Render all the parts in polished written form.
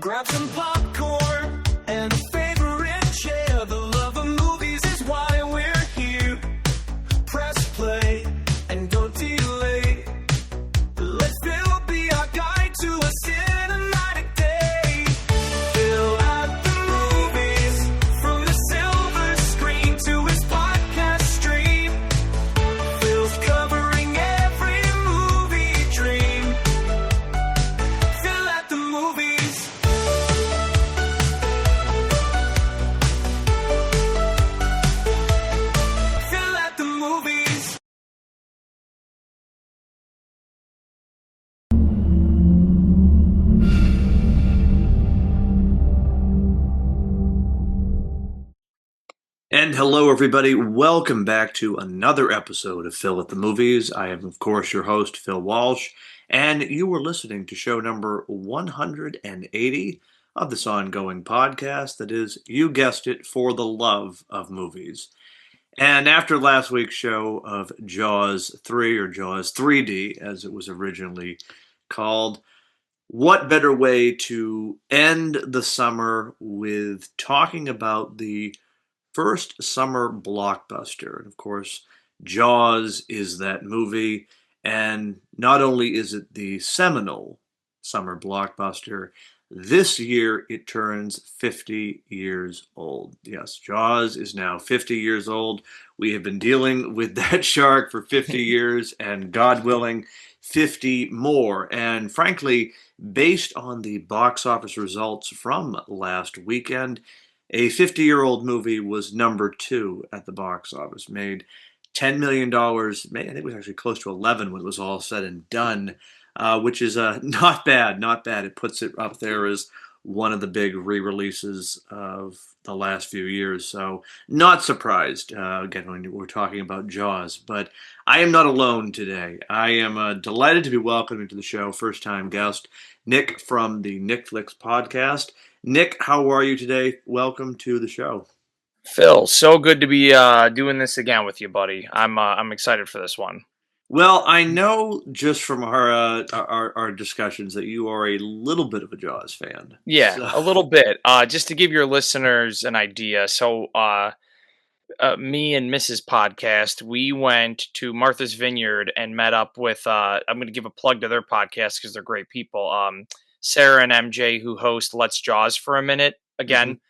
Grab some popcorn and a favorite chair. The love of movies is why we're here. Press play and don't delay. Let Phil be our guide to a cinematic day. Phil at the movies, from the silver screen to his podcast stream. Phil's covering every movie dream. Phil at the movies. Phil at the movies. And hello, everybody. Welcome back to another episode of Phil at the Movies. I am, of course, your host, Phil Walsh, and you were listening to show number 180 of this ongoing podcast that is, you guessed it, for the love of movies. And after last week's show of Jaws 3, or Jaws 3D, as it was originally called, what better way to end the summer with talking about the first summer blockbuster? And of course, Jaws is that movie. And not only is it the seminal summer blockbuster, this year it turns 50 years old. Yes, Jaws is now 50 years old. We have been dealing with that shark for 50 years, and God willing, 50 more. And frankly, based on the box office results from last weekend, a 50-year-old movie was number 2 at the box office, made $10 million. I think it was actually close to 11 when it was all said and done, which is not bad, not bad. It puts it up there as one of the big re-releases of the last few years. So not surprised, again, when we're talking about Jaws. But I am not alone today. I am delighted to be welcoming to the show first-time guest, Nick from the NickFlix Podcast. Nick, how are you today? Welcome to the show. Phil, so good to be doing this again with you, buddy. I'm excited for this one. Well, I know just from our discussions that you are a little bit of a Jaws fan. Yeah, So- a little bit. Just to give your listeners an idea. So, me and Mrs. Podcast, we went to Martha's Vineyard and met up with. I'm going to give a plug to their podcast because they're great people. Sarah and MJ, who host Let's Jaws for a Minute. Again,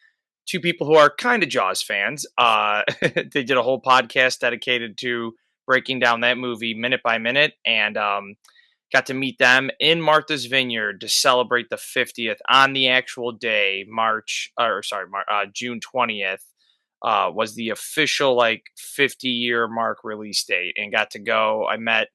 two people who are kind of Jaws fans. They did a whole podcast dedicated to breaking down that movie minute by minute, and got to meet them in Martha's Vineyard to celebrate the 50th on the actual day. June 20th was the official 50-year mark release date, and got to go. I met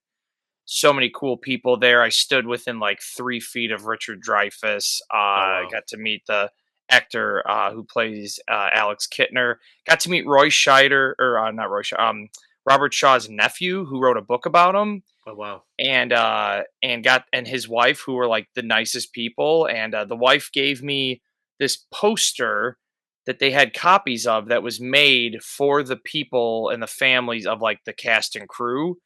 so many cool people there. I stood within 3 feet of Richard Dreyfuss. wow. Got to meet the actor who plays Alex Kittner. Got to meet Roy Scheider, or not Roy Scheider, Robert Shaw's nephew, who wrote a book about him. Oh wow! And his wife, who were the nicest people. And the wife gave me this poster that they had copies of that was made for the people and the families of the cast and crew.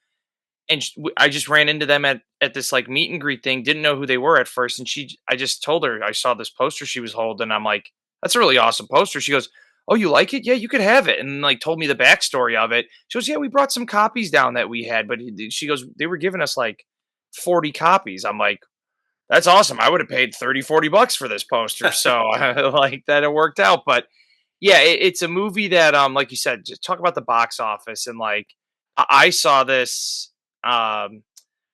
And I just ran into them at this meet and greet thing. Didn't know who they were at first. And I just told her I saw this poster she was holding. I'm like, that's a really awesome poster. She goes, oh, you like it? Yeah, you could have it. And told me the backstory of it. She goes, yeah, we brought some copies down that we had. But she goes, they were giving us 40 copies. I'm like, that's awesome. I would have paid $30-$40 for this poster. So that it worked out. But yeah, it's a movie that, like you said, just talk about the box office. And I saw this. I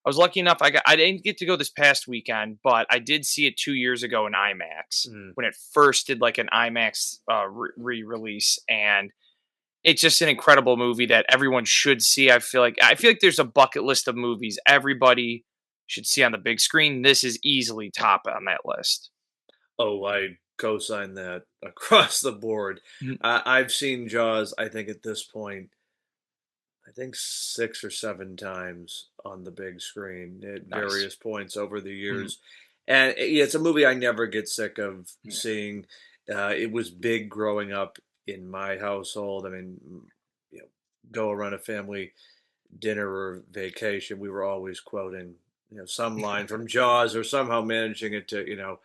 was lucky enough. I didn't get to go this past weekend, but I did see it 2 years ago in IMAX when it first did an IMAX re-release, and it's just an incredible movie that everyone should see. I feel like there's a bucket list of movies everybody should see on the big screen. This is easily top on that list. Oh, I co-sign that across the board. I've seen Jaws, I think at this point, 6 or 7 times on the big screen at various points over the years. And it's a movie I never get sick of seeing. It was big growing up in my household. I mean, go around a family dinner or vacation, we were always quoting, some line from Jaws, or somehow managing it to,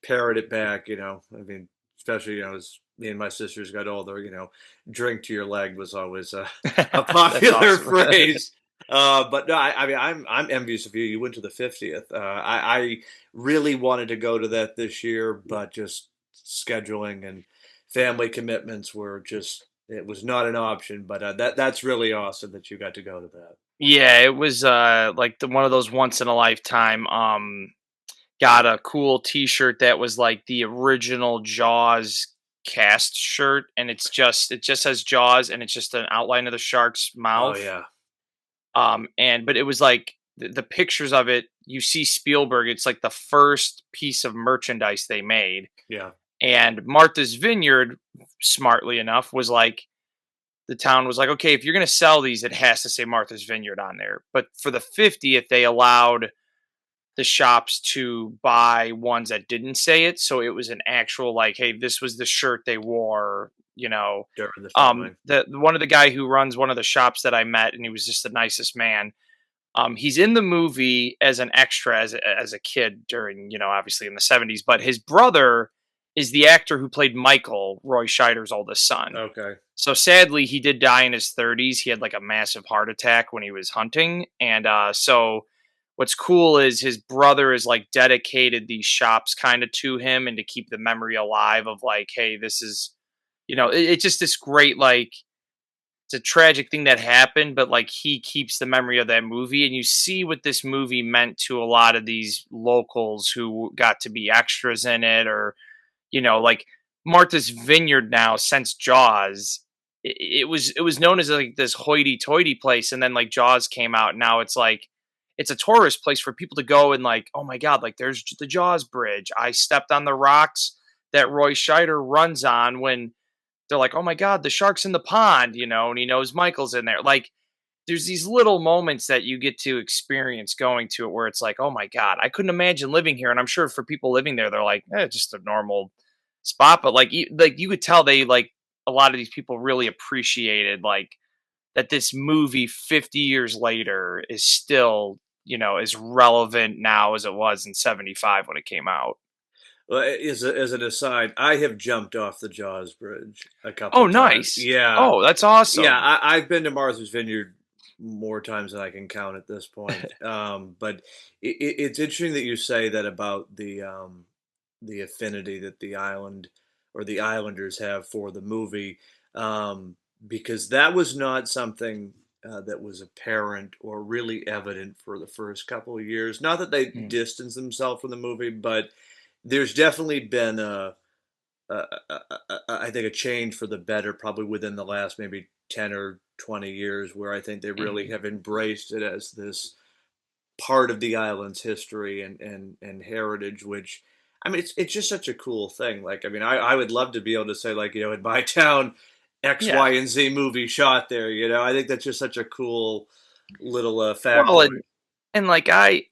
parrot it back, I mean, especially, as me and my sisters got older, drink to your leg was always a That's popular awesome. phrase. But no, I mean, I'm envious of you. You went to the 50th. I really wanted to go to that this year, but just scheduling and family commitments were just, it was not an option. But that's really awesome that you got to go to that. Yeah, it was like one of those once in a lifetime. Got a cool T-shirt that was like the original Jaws cast shirt, and it just says Jaws, and it's just an outline of the shark's Oh mouth. yeah, And but it was like the pictures of it. You see Spielberg. It's like the first piece of merchandise they made, yeah, and Martha's Vineyard, smartly enough, was like the town was like, okay, if you're going to sell these, it has to say Martha's Vineyard on there. But for the 50th, they allowed the shops to buy ones that didn't say it. So it was an actual like, hey, this was the shirt they wore, during the filming. The one of the guy who runs one of the shops that I met, and he was just the nicest man. He's in the movie as an extra as a kid during, obviously in the 70s, but his brother is the actor who played Michael, Roy Scheider's oldest son. Okay. So sadly, he did die in his 30s. He had like a massive heart attack when he was hunting. And so what's cool is his brother is like dedicated these shops kind of to him and to keep the memory alive of like, hey, this is, it's just this great, like, it's a tragic thing that happened, but like he keeps the memory of that movie. And you see what this movie meant to a lot of these locals who got to be extras in it, or, like Martha's Vineyard now since Jaws, it was known as like this hoity-toity place, and then like Jaws came out. Now it's like it's a tourist place for people to go and like, oh my god, like there's the Jaws bridge. I stepped on the rocks that Roy Scheider runs on when they're like, oh my god, the shark's in the pond, and he knows Michael's in there. Like there's these little moments that you get to experience going to it where it's like, oh my god, I couldn't imagine living here. And I'm sure for people living there, they're like, just a normal spot. But like you could tell they like a lot of these people really appreciated like that this movie 50 years later is still, as relevant now as it was in 75 when it came out. Well, as an aside, I have jumped off the Jaws Bridge a couple Oh, of times. nice. Yeah, Oh, that's yeah. awesome. I've been to Martha's Vineyard more times than I can count at this point. But it's interesting that you say that about the affinity that the island or the islanders have for the movie, because that was not something that was apparent or really evident for the first couple of years. Not that they Mm. distanced themselves from the movie, but there's definitely been I think a change for the better, probably within the last maybe 10 or 20 years, where I think they really Mhm. have embraced it as this part of the island's history and heritage, which I mean, it's just such a cool thing. Like, I mean, I would love to be able to say, like, in my town, X, Yeah. Y, and Z movie shot there. I think that's just such a cool little Well, factoid. and like I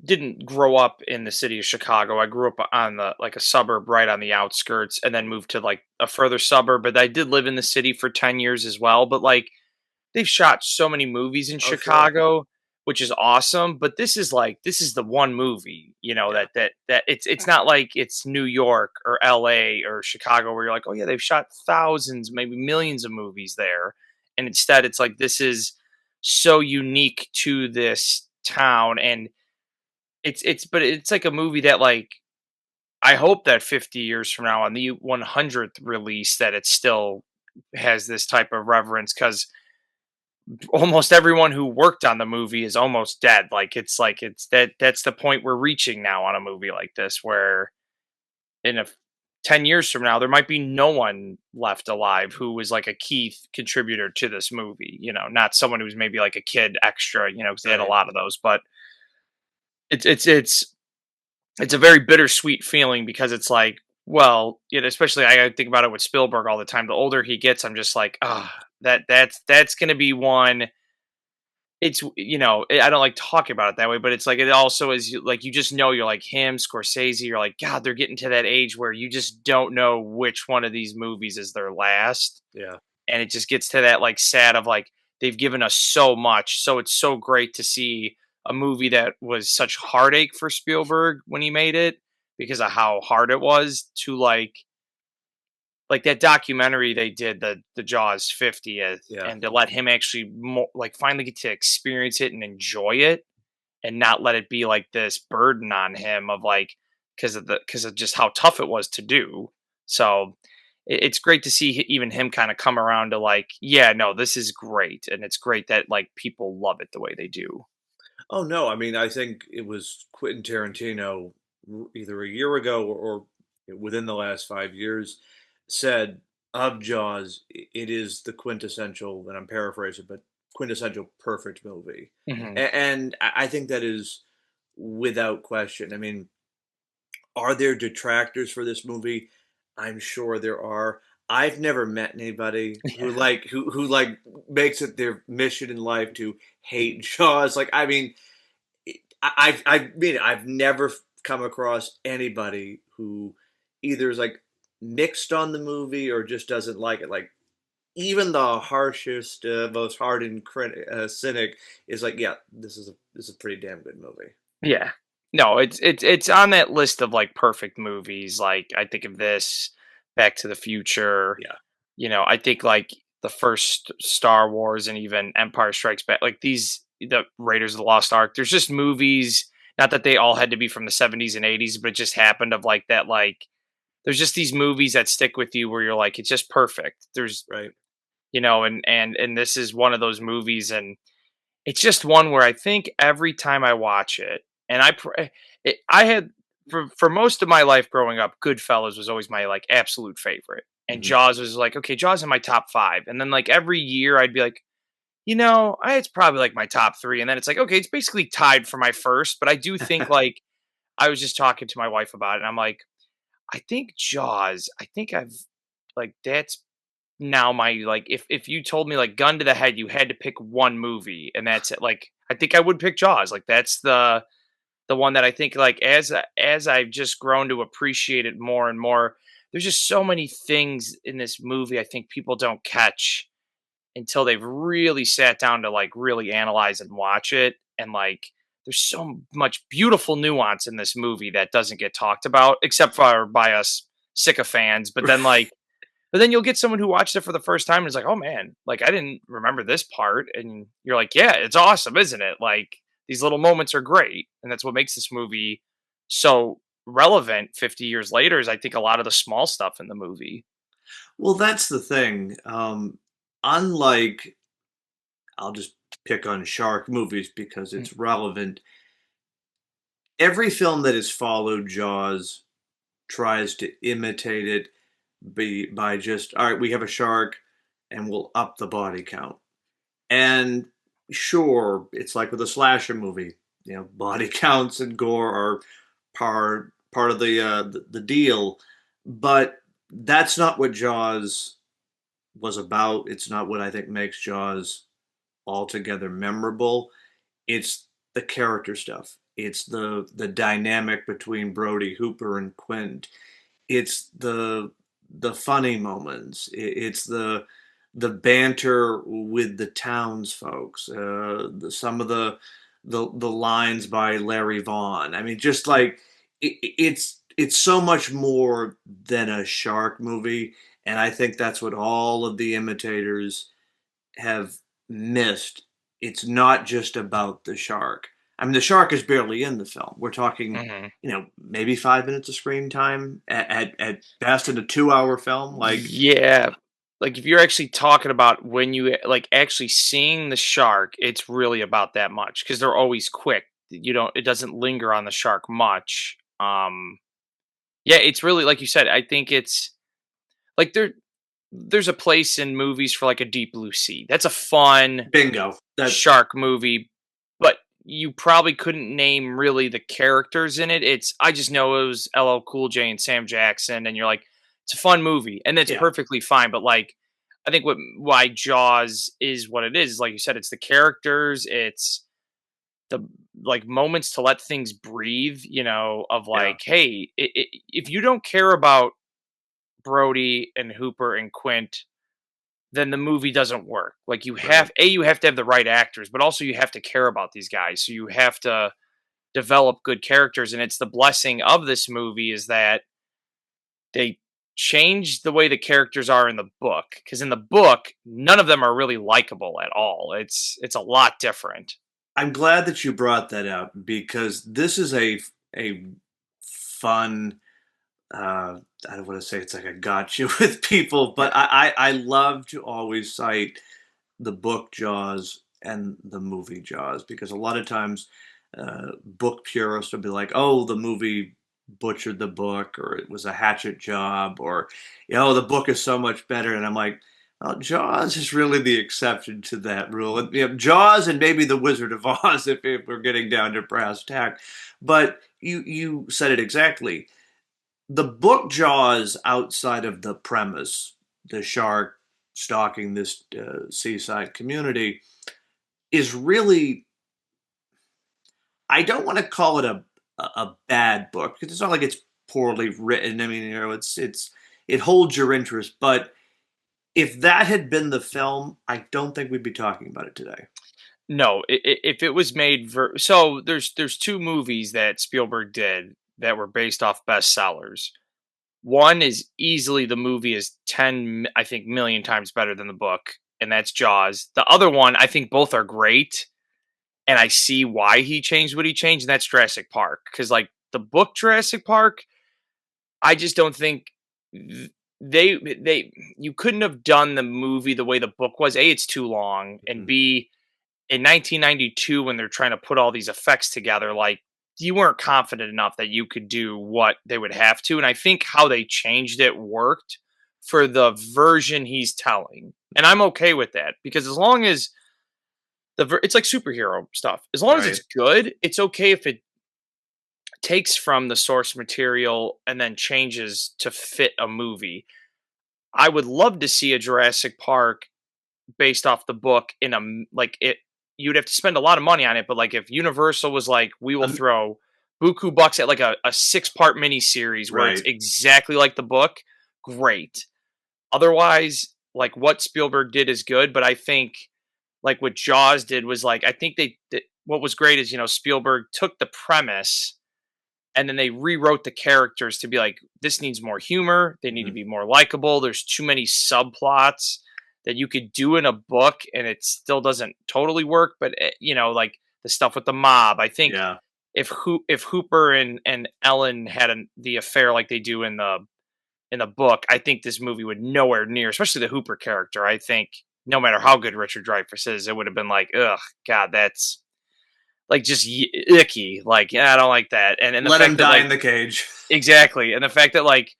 didn't grow up in the city of Chicago. I grew up on the like a suburb right on the outskirts, and then moved to like a further suburb. But I did live in the city for 10 years as well. But like they've shot so many movies in Oh, sure. Chicago, which is awesome. But this is the one movie, Yeah. that it's not like it's New York or LA or Chicago where you're like, oh yeah, they've shot thousands, maybe millions of movies there. And instead it's like this is so unique to this town. And it's like a movie that like I hope that 50 years from now on the 100th release that it still has this type of reverence, because almost everyone who worked on the movie is almost dead. Like it's that's the point we're reaching now on a movie like this, where in 10 years from now there might be no one left alive who was like a key contributor to this movie, not someone who's maybe like a kid extra, because they had a Right. lot of those. But it's it's a very bittersweet feeling, because it's like, well, especially I think about it with Spielberg all the time. The older he gets, I'm just like, that's going to be one. It's I don't like talking about it that way, but it's like it also is like you just know, you're like him, Scorsese. You're like, God, they're getting to that age where you just don't know which one of these movies is their last, Yeah. and it just gets to that like sad of like they've given us so much, so it's so great to see a movie that was such heartache for Spielberg when he made it because of how hard it was to like that documentary they did, the Jaws 50th, Yeah. and to let him actually like finally get to experience it and enjoy it, and not let it be like this burden on him of like because of just how tough it was to do. So it's great to see even him kind of come around to like, yeah, no, this is great, and it's great that like people love it the way they do. Oh no, I mean, I think it was Quentin Tarantino either a year ago or within the last 5 years said of Jaws, it is the quintessential, and I'm paraphrasing, but quintessential perfect movie. Hmm. And I think that is without question. I mean, are there detractors for this movie? I'm sure there are. I've never met anybody who Yeah. like makes it their mission in life to hate Jaws. Like, I mean, I've never come across anybody who either is like mixed on the movie or just doesn't like it. Like, even the harshest, most hardened cynic is like, yeah, this is a pretty damn good movie. Yeah. No, it's on that list of like perfect movies. Like I think of this, Back to the Future. Yeah, I think like the first Star Wars and even Empire Strikes Back, like the Raiders of the Lost Ark. There's just movies. Not that they all had to be from the 70s and 80s, but it just happened of like that. Like there's just these movies that stick with you where you're like, it's just perfect. There's right. and this is one of those movies, and it's just one where I think every time I watch it, and I had for most of my life growing up, Goodfellas was always my like absolute favorite, and Hmm. Jaws was like, okay, Jaws in my top five, and then like every year I'd be like, it's probably like my top three, and then it's like, okay, it's basically tied for my first, but I do think like I was just talking to my wife about it, and I'm like, I think Jaws, I think I've like that's now my like if you told me like gun to the head you had to pick one movie and that's it, like I think I would pick Jaws. Like that's the one that I think like as I've just grown to appreciate it more and more, there's just so many things in this movie I think people don't catch until they've really sat down to like really analyze and watch it. And like there's so much beautiful nuance in this movie that doesn't get talked about except for by us sycophants. But then you'll get someone who watched it for the first time and is like, "Oh man, like I didn't remember this part." And you're like, "Yeah, it's awesome, isn't it?" Like these little moments are great, and that's what makes this movie so relevant 50 years later is I think a lot of the small stuff in the movie. Well, that's the thing. Unlike, I'll just pick on shark movies because Mm. it's relevant. Every film that has followed Jaws tries to imitate it by just, all right, we have a shark and we'll up the body count. And sure, it's like with a slasher movie, body counts and gore are part of the deal, but that's not what Jaws was about. It's not what I think makes Jaws altogether memorable. It's the character stuff. It's the dynamic between Brody, Hooper, and Quint. It's the funny moments. It's the banter with the townsfolk. Some of the lines by Larry Vaughn. I mean, just like it's so much more than a shark movie, and I think that's what all of the imitators have missed. It's not just about the shark. I mean, the shark is barely in the film. We're talking, Mhm. maybe 5 minutes of screen time at best in a 2 hour film. Like, Yeah. Like if you're actually talking about when you like actually seeing the shark, it's really about that much because they're always quick. It doesn't linger on the shark much. Yeah, it's really like you said, I think it's like there's a place in movies for like a Deep Blue Sea. That's a fun bingo. That shark movie, but you probably couldn't name really the characters in it. I just know it was LL Cool J and Sam Jackson, and you're like, it's a fun movie, and it's Yeah, perfectly fine. But like, I think why Jaws is what it is, like you said, it's the characters, it's the like moments to let things breathe. Of yeah, like, hey, if you don't care about Brody and Hooper and Quint, then the movie doesn't work. Like right. you have to have the right actors, but also you have to care about these guys. So you have to develop good characters. And it's the blessing of this movie is that they changed the way the characters are in the book. Because in the book, none of them are really likable at all. It's a lot different. I'm glad that you brought that up because this is a fun. I don't want to say it's like a gotcha with people, but I love to always cite the book Jaws and the movie Jaws because a lot of times book purists will be like, "Oh, the movie butchered the book," or "It was a hatchet job," or the book is so much better." And I'm like, well, Jaws is really the exception to that rule. And, Jaws and maybe The Wizard of Oz, if we're getting down to brass tack. But you said it exactly. The book Jaws, outside of the premise, the shark stalking this seaside community, is really, I don't want to call it a bad book because it's not like it's poorly written. I mean, it holds your interest, but if that had been the film, I don't think we'd be talking about it today. No, if it was made so there's two movies that Spielberg did that were based off bestsellers. One is easily the movie is 10 I think million times better than the book, and that's Jaws. The other one, I think both are great, and I see why he changed what he changed, and that's Jurassic Park. Because like the book Jurassic Park, I just don't think they you couldn't have done the movie the way the book was. A, it's too long, and Mhm. B, in 1992 when they're trying to put all these effects together, like you weren't confident enough that you could do what they would have to. And I think how they changed it worked for the version he's telling. And I'm okay with that because as long as it's like superhero stuff. As long as Right. it's good, it's okay if it takes from the source material and then changes to fit a movie. I would love to see a Jurassic Park based off the book in like it you'd have to spend a lot of money on it, but like if Universal was like, we will Um, throw buku bucks at like a 6-part mini series where it's right. exactly like the book, great. Otherwise, like what Spielberg did is good, but I think like what Jaws did was like I think what was great is Spielberg took the premise and then they rewrote the characters to be like, this needs more humor, they need to Mhm. be more likable, there's too many subplots that you could do in a book and it still doesn't totally work, but like the stuff with the mob, I think Yeah. if Hooper and Ellen had the affair like they do in the book, I think this movie would nowhere near, especially the Hooper character. I think no matter how good Richard Dreyfuss is, it would have been like, ugh, God, that's like just icky. Like, yeah, I don't like that. And the Let him fact that die like in the cage. exactly, and the fact that like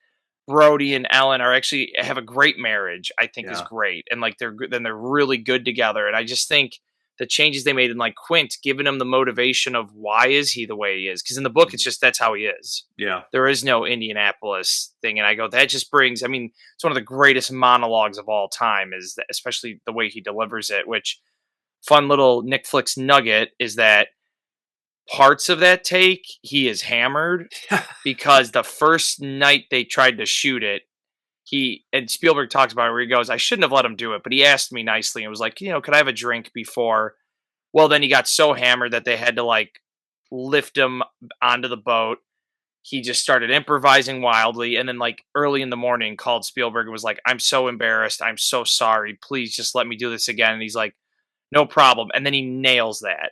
Brody and Ellen are actually have a great marriage, I think is Yeah. great, and like they're really good together. And I just think the changes they made in like Quint, giving him the motivation of why is he the way he is, because in the book it's Mhm. just that's how he is. Yeah. There is no Indianapolis thing, and I go that just brings. I mean, it's one of the greatest monologues of all time, is that, especially the way he delivers it. Which fun little NickFlix nugget is that parts of that take he is hammered because the first night they tried to shoot it, he and Spielberg talks about it where he goes, I shouldn't have let him do it, but he asked me nicely and was like, could I have a drink before? Well, then he got so hammered that they had to like lift him onto the boat. He just started improvising wildly, and then like early in the morning called Spielberg and was like, I'm so embarrassed, I'm so sorry, please just let me do this again. And he's like, no problem. And then he nails that.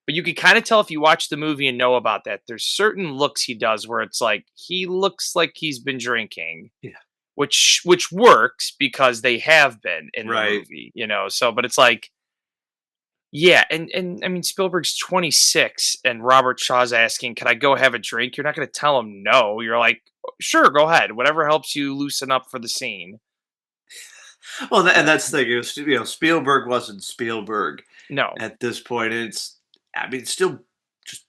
But you can kind of tell if you watch the movie and know about that. There's certain looks he does where it's like he looks like he's been drinking, Yeah. which works because they have been in the Right. movie, So, but it's like, yeah, and I mean Spielberg's 26 and Robert Shaw's asking, "Can I go have a drink?" You're not going to tell him no. You're like, "Sure, go ahead. Whatever helps you loosen up for the scene." Well, and Yeah. that's the thing. Spielberg wasn't Spielberg No. at this point. I mean, it still just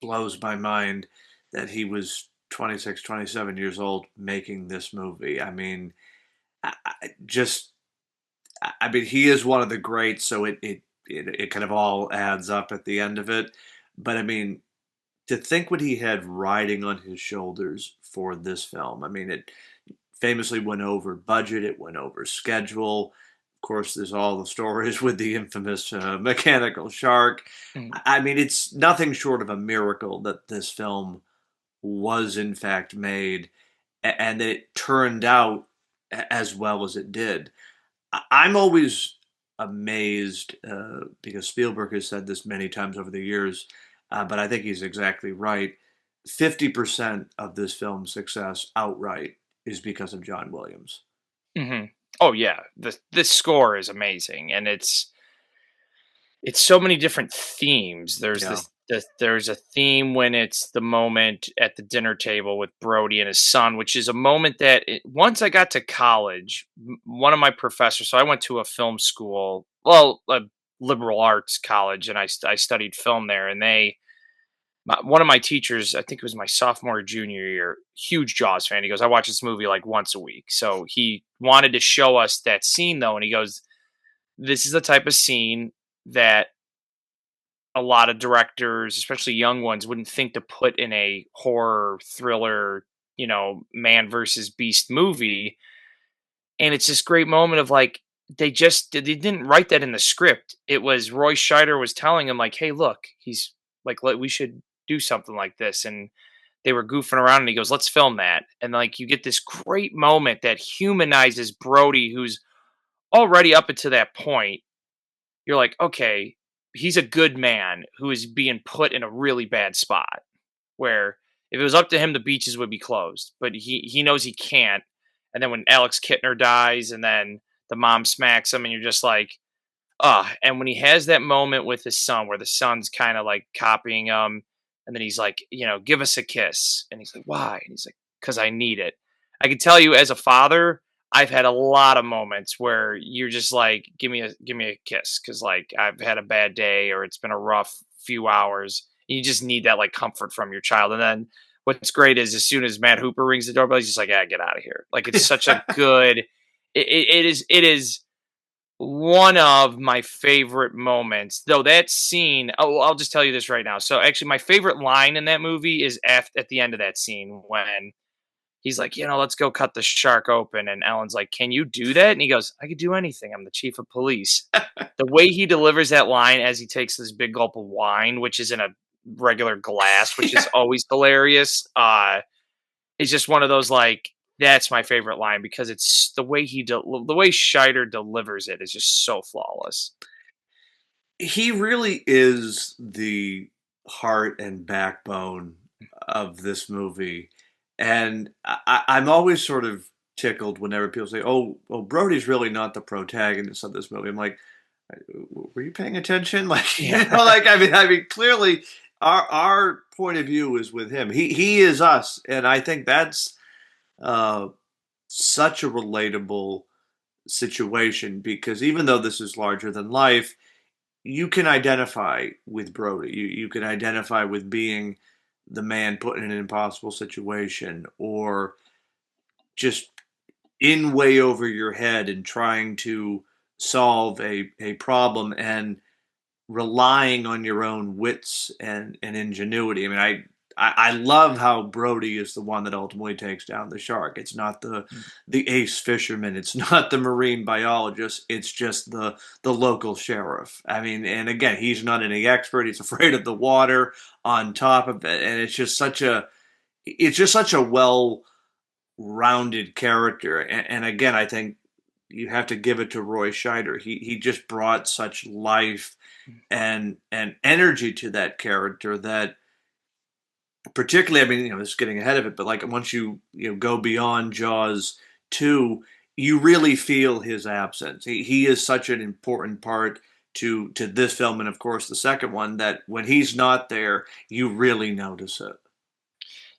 blows my mind that he was 26, 27 years old making this movie. I mean, I mean, he is one of the greats, so it kind of all adds up at the end of it. But I mean, to think what he had riding on his shoulders for this film. I mean, it famously went over budget, it went over schedule. Of course, there's all the stories with the infamous mechanical shark. Mm. I mean, it's nothing short of a miracle that this film was in fact made and that it turned out as well as it did. I'm always amazed because Spielberg has said this many times over the years, but I think he's exactly right. 50% of this film's success outright is because of John Williams. Hmm. Oh yeah, the score is amazing, and it's so many different themes. There's Yeah. there's a theme when it's the moment at the dinner table with Brody and his son, which is a moment that once I got to college, one of my professors. So I went to a film school, well, a liberal arts college, and I studied film there. And one of my teachers, I think it was my sophomore or junior year, huge Jaws fan. He goes, I watch this movie like once a week. So he wanted to show us that scene though, and he goes, this is the type of scene that a lot of directors, especially young ones, wouldn't think to put in a horror thriller, man versus beast movie. And it's this great moment of like they didn't write that in the script. It was Roy Scheider was telling him like, "Hey, look, he's like, we should do something like this." And they were goofing around, and he goes, "Let's film that." And like you get this great moment that humanizes Brody, who's already up until that point you're like, okay, he's a good man who is being put in a really bad spot where if it was up to him, the beaches would be closed, but he knows he can't. And then when Alex Kittner dies and then the mom smacks him and you're just like, and when he has that moment with his son where the son's kind of like copying him and then he's like, give us a kiss. And he's like, why? And he's like, cause I need it. I can tell you as a father, I've had a lot of moments where you're just like, give me a kiss. Cause like I've had a bad day or it's been a rough few hours. You just need that like comfort from your child. And then what's great is as soon as Matt Hooper rings the doorbell, he's just like, get out of here. Like it's such a good, it is one of my favorite moments, though that scene. Oh, I'll just tell you this right now. So actually my favorite line in that movie is at the end of that scene when he's like, let's go cut the shark open. And Ellen's like, can you do that? And he goes, I could do anything. I'm the chief of police. The way he delivers that line as he takes this big gulp of wine, which is in a regular glass, which is always hilarious, is just one of those like, that's my favorite line because it's the way the way Scheider delivers it is just so flawless. He really is the heart and backbone of this movie. And I'm always sort of tickled whenever people say, "Oh, Brody's really not the protagonist of this movie." I'm like, "Were you paying attention?" Like, Yeah. like I mean, clearly, our point of view is with him. He is us, and I think that's uh, such a relatable situation because even though this is larger than life, you can identify with Brody. You can identify with being the man put in an impossible situation or just in way over your head and trying to solve a problem and relying on your own wits and ingenuity. I mean, I love how Brody is the one that ultimately takes down the shark. It's not the ace fisherman. It's not the marine biologist. It's just the local sheriff. I mean, and again, he's not any expert. He's afraid of the water on top of it, and it's just such a well-rounded character. And again, I think you have to give it to Roy Scheider. He just brought such life and energy to that character that particularly, I mean, this is getting ahead of it, but like once you go beyond Jaws 2, you really feel his absence. He is such an important part to this film and of course the second one that when he's not there, you really notice it.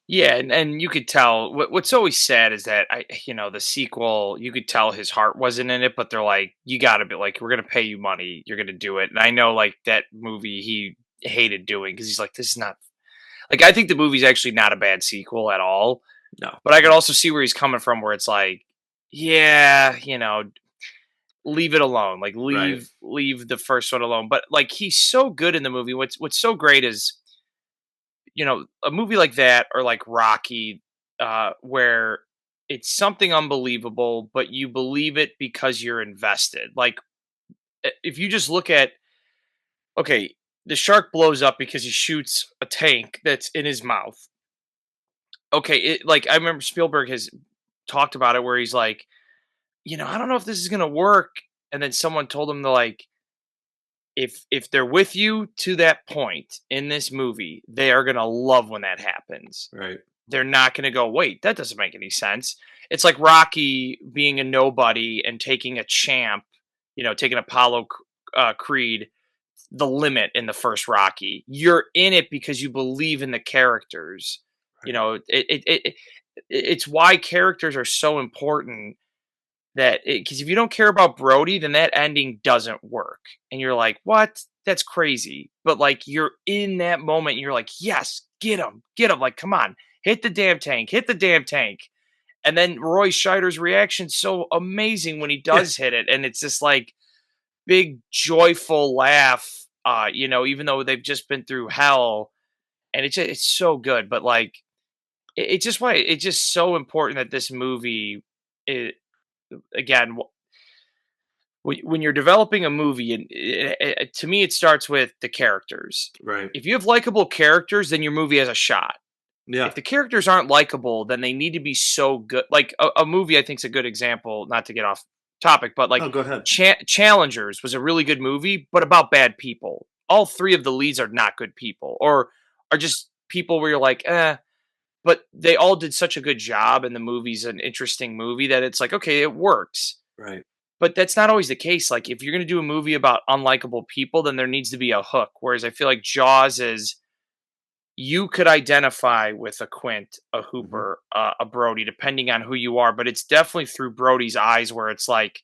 Yeah, and you could tell what's always sad is that the sequel, you could tell his heart wasn't in it, but they're like, you got to be like, we're gonna pay you money, you're gonna do it. And I know like that movie he hated doing because he's like, this is not like I think the movie's actually not a bad sequel at all, No. but I could also see where he's coming from, where it's like, yeah, leave it alone, like Right. leave the first one alone. But like he's so good in the movie. What's so great is a movie like that or like Rocky, where it's something unbelievable, but you believe it because you're invested. Like if you just look at, okay, the shark blows up because he shoots a tank that's in his mouth. Okay, like I remember Spielberg has talked about it where he's like, I don't know if this is gonna work. And then someone told him to like, if they're with you to that point in this movie, they are gonna love when that happens. Right. They're not gonna go, wait, that doesn't make any sense. It's like Rocky being a nobody and taking a champ, taking Apollo Creed the limit in the first Rocky. You're in it because you believe in the characters. Right. It's why characters are so important, that because if you don't care about Brody, then that ending doesn't work. And you're like, what? That's crazy. But like you're in that moment, and you're like, yes, get him, get him. Like, come on, hit the damn tank, hit the damn tank. And then Roy Scheider's reaction's so amazing when he does hit it, and it's just like big joyful laugh. Even though they've just been through hell, and it's so good. But like, it's just so important that this movie, it, again, when you're developing a movie, and to me, it starts with the characters. Right. If you have likable characters, then your movie has a shot. Yeah. If the characters aren't likable, then they need to be so good. Like a movie, I think is a good example. Not to get off topic, but like Oh, go ahead. Challengers was a really good movie, but about bad people. All three of the leads are not good people, or are just people where you're like, eh. But they all did such a good job, and the movie's an interesting movie that it's like, okay, it works. Right. But that's not always the case. Like if you're going to do a movie about unlikable people, then there needs to be a hook. Whereas I feel like Jaws is, you could identify with a Quint, a Hooper, a Brody, depending on who you are. But it's definitely through Brody's eyes where it's like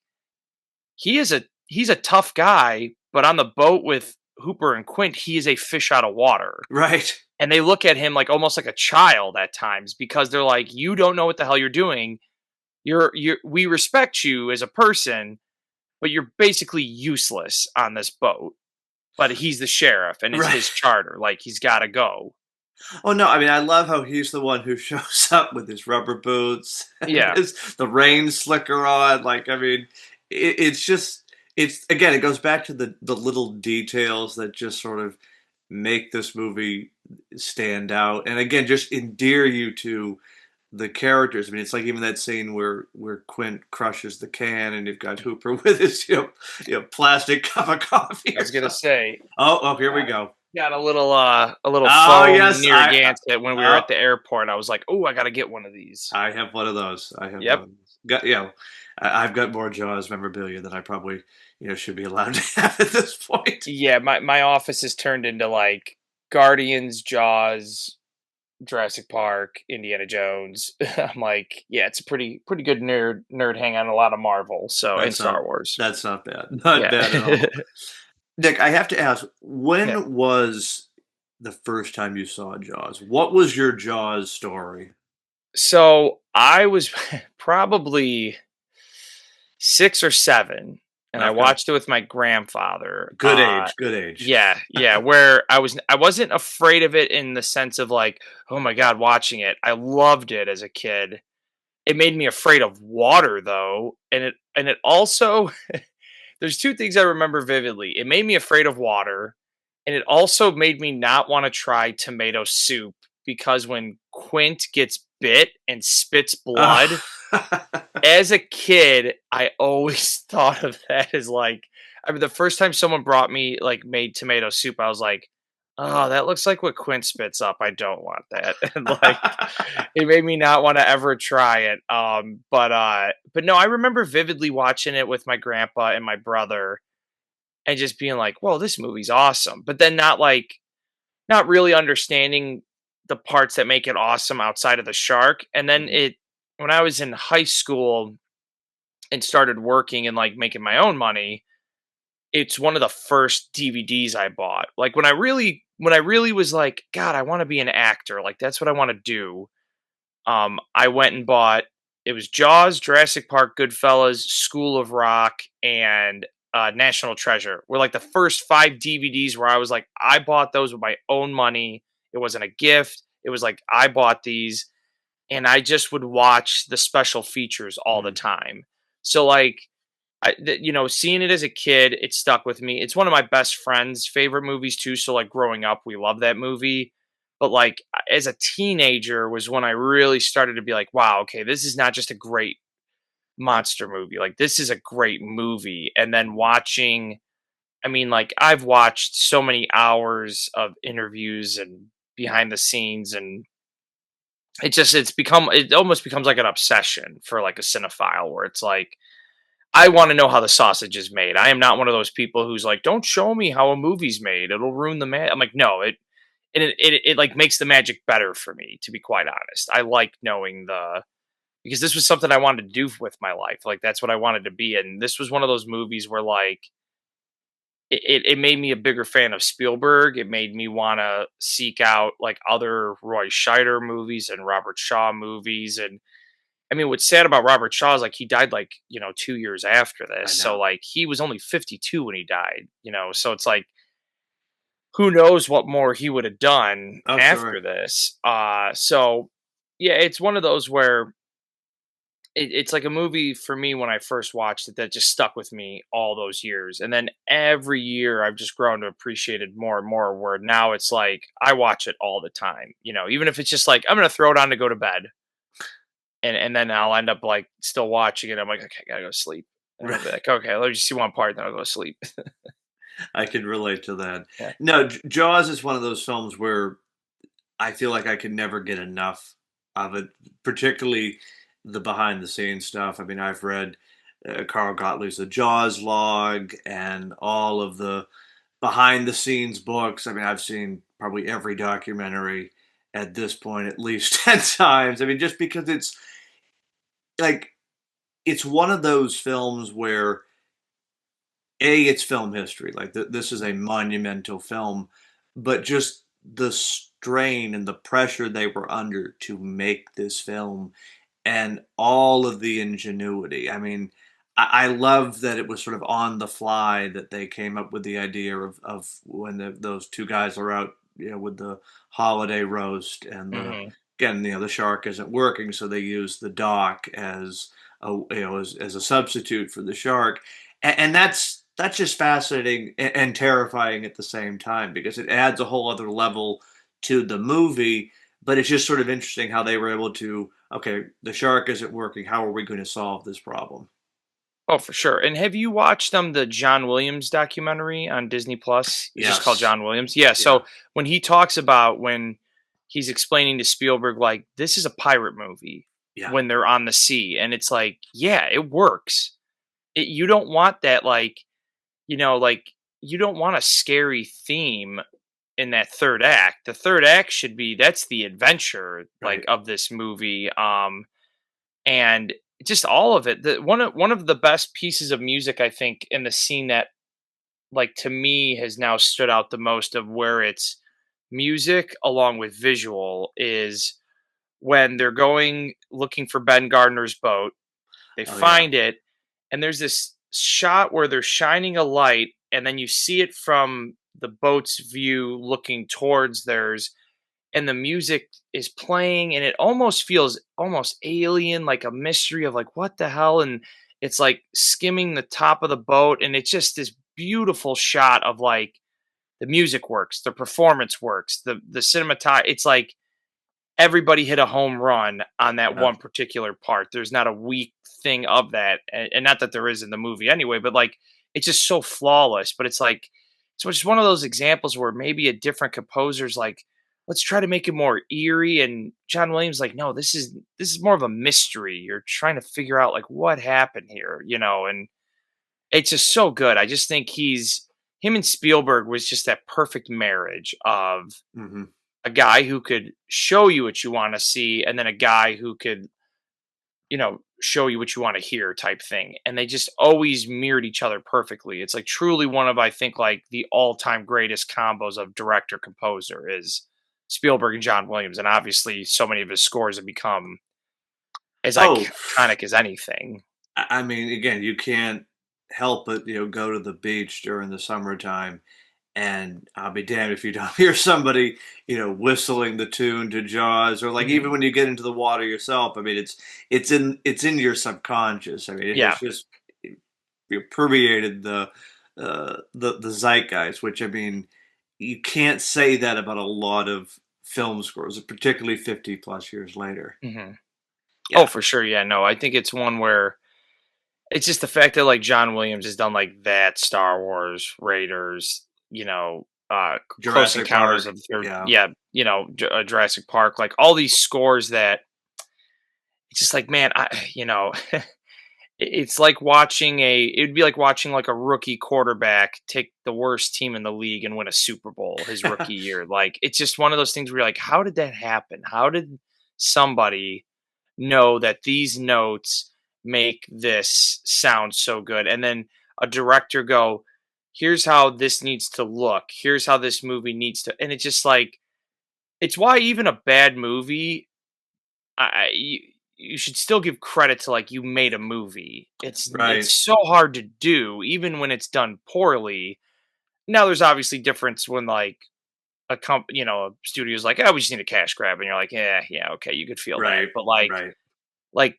he's a tough guy, but on the boat with Hooper and Quint, he is a fish out of water. Right. And they look at him like almost like a child at times, because they're like, you don't know what the hell you're doing. We respect you as a person, but you're basically useless on this boat. But he's the sheriff and it's his charter. Like he's got to go. Oh no! I mean, I love how he's the one who shows up with his rubber boots, and Yeah. the rain slicker on. Like, I mean, it's again, it goes back to the little details that just sort of make this movie stand out, and again, just endear you to the characters. I mean, it's like even that scene where Quint crushes the can, and you've got Hooper with his plastic cup of coffee. I was gonna say, oh, here we go. got a little foam yes, near Gansett when we were at the airport. I was like, oh, I got to get one of these. I have one of those. I have. Yep. I've got more Jaws memorabilia than I probably should be allowed to have at this point. Yeah, my office has turned into like Guardians, Jaws, Jurassic Park, Indiana Jones. I'm like, yeah, it's a pretty good nerd hang on a lot of Marvel, and Star Wars. That's not bad. Not bad at all. Nick, I have to ask, when was the first time you saw Jaws? What was your Jaws story? So I was probably 6 or 7, and I watched it with my grandfather. Good age. Yeah. Where I wasn't afraid of it in the sense of like, oh my God, watching it. I loved it as a kid. It made me afraid of water though, and it also. There's 2 things I remember vividly. It made me afraid of water, and it also made me not want to try tomato soup, because when Quint gets bit and spits blood, as a kid, I always thought of that as like, I mean, the first time someone brought me made tomato soup, I was like, oh, that looks like what Quint spits up. I don't want that. And it made me not want to ever try it. But no, I remember vividly watching it with my grandpa and my brother and just being like, whoa, this movie's awesome. But then not really understanding the parts that make it awesome outside of the shark. And then when I was in high school and started working and making my own money, it's one of the first DVDs I bought. Like when I really was like, God, I want to be an actor. Like that's what I want to do. I went and bought, it was Jaws, Jurassic Park, Goodfellas, School of Rock, and National Treasure were like the first 5 DVDs where I was like, I bought those with my own money. It wasn't a gift. It was like, I bought these. and I just would watch the special features all the Mm. time. So like seeing it as a kid, it stuck with me. It's one of my best friend's favorite movies too. So like growing up, we love that movie. But like as a teenager was when I really started to be like, wow, okay, this is not just a great monster movie. Like this is a great movie. And then watching, I mean, like I've watched so many hours of interviews and behind the scenes, and it almost becomes like an obsession for like a cinephile where it's like I want to know how the sausage is made. I am not one of those people who's like, don't show me how a movie's made. It'll ruin the I'm like, no, it like makes the magic better for me, to be quite honest. I like knowing because this was something I wanted to do with my life. Like that's what I wanted to be. And this was one of those movies where like it made me a bigger fan of Spielberg. It made me want to seek out like other Roy Scheider movies and Robert Shaw movies. And I mean, what's sad about Robert Shaw is like he died like, 2 years after I this. So know. like he was only 52 when he died. So it's like who knows what more he would have done Oh, sure. after this. So yeah, it's one of those where it's like a movie for me when I first watched it that just stuck with me all those years. And then every year I've just grown to appreciate it more and more, where now it's like I watch it all the time, even if it's just like I'm gonna throw it on to go to bed. And then I'll end up like still watching it. I'm like, okay, I gotta go to sleep. And I'll be like, okay, let me just see one part, then I'll go to sleep. I can relate to that. Yeah. No, Jaws is one of those films where I feel like I could never get enough of it, particularly the behind the scenes stuff. I mean, I've read Carl Gottlieb's The Jaws log and all of the behind the scenes books. I mean, I've seen probably every documentary at this point at least 10 times. I mean, just because like, it's one of those films where it's film history. Like this is a monumental film, but just the strain and the pressure they were under to make this film and all of the ingenuity. I mean, I love that it was sort of on the fly that they came up with the idea of when those two guys are out, with the holiday roast and Hmm. the shark isn't working, so they use the dock as as a substitute for the shark, and that's just fascinating and terrifying at the same time because it adds a whole other level to the movie. But it's just sort of interesting how they were able to, okay, the shark isn't working. How are we going to solve this problem? Oh, for sure. And have you watched the John Williams documentary on Disney Plus? It's just called Yes. John Williams. Yeah. Yeah. So when he talks about when he's explaining to Spielberg, like, this is a pirate movie Yeah. when they're on the sea. And it's like, yeah, it works. You don't want that, like, you don't want a scary theme in that third act. The third act should be that's the adventure, like, Right. of this movie. And just all of it. One of the best pieces of music I think in the scene that like to me has now stood out the most of where it's music along with visual is when they're going looking for Ben Gardner's boat. They Oh yeah. find it, and there's this shot where they're shining a light, and then you see it from the boat's view looking towards theirs, and the music is playing and it almost feels almost alien, like a mystery of like what the hell, and it's like skimming the top of the boat, and it's just this beautiful shot of like the music works, the performance works, the cinematography. It's like everybody hit a home run on that Yeah. one particular part. There's not a weak thing of that, and not that there is in the movie anyway, but like it's just so flawless. But it's like so it's one of those examples where maybe a different composer's like, let's try to make it more eerie, and John Williams like, no, this is more of a mystery. You're trying to figure out like what happened here, and it's just so good. I just think him and Spielberg was just that perfect marriage of Hmm. a guy who could show you what you want to see and then a guy who could show you what you want to hear type thing, and they just always mirrored each other perfectly. It's like truly one of, I think, like the all-time greatest combos of director composer is Spielberg and John Williams, and obviously so many of his scores have become as Oh, iconic as anything. I mean, again, you can't help but go to the beach during the summertime and I'll be damned if you don't hear somebody, whistling the tune to Jaws, or like even Mhm. when you get into the water yourself. I mean, it's in your subconscious. I mean, it's Yeah. just permeated the zeitgeist. Which, I mean, you can't say that about a lot of film scores, particularly 50 plus years later. Mhm. Oh, Yeah, for sure. Yeah, no, I think it's one where it's just the fact that like John Williams has done like that Star Wars, Raiders, Close Jurassic Encounters Park. of the Third, Yeah, yeah, Jurassic Park, like all these scores that it's just like, man, it's like it'd be like watching like a rookie quarterback take the worst team in the league and win a Super Bowl his rookie year. Like it's just one of those things where you're like, how did that happen? How did somebody know that these notes make this sound so good? And then a director go, here's how this needs to look. Here's how this movie needs to, and it's just like, it's why even a bad movie, you should still give credit to like you made a movie. right, It's so hard to do, even when it's done poorly. Now, there's obviously difference when like a studio's like, oh, we just need a cash grab, and you're like, yeah, yeah, okay, you could feel that, right, but like right.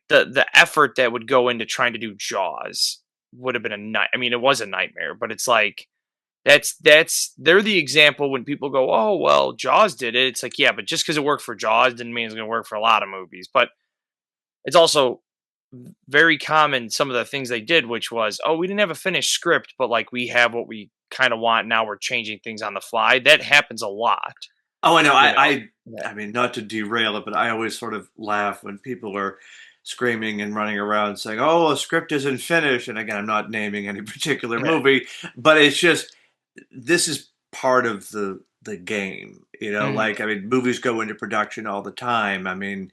the effort that would go into trying to do Jaws would have been a night. I mean, it was a nightmare, but it's like they're the example when people go, oh well, Jaws did it. It's like, yeah, but just because it worked for Jaws didn't mean it's going to work for a lot of movies. But it's also very common some of the things they did, which was, oh, we didn't have a finished script, but like we have what we kind of want now. We're changing things on the fly. That happens a lot, Oh, I know. you know. I mean, not to derail it, but I always sort of laugh when people are screaming and running around saying, "Oh, a script isn't finished." And again, I'm not naming any particular Yeah. movie, but it's just this is part of the game. Mhm. Like, I mean, movies go into production all the time. I mean,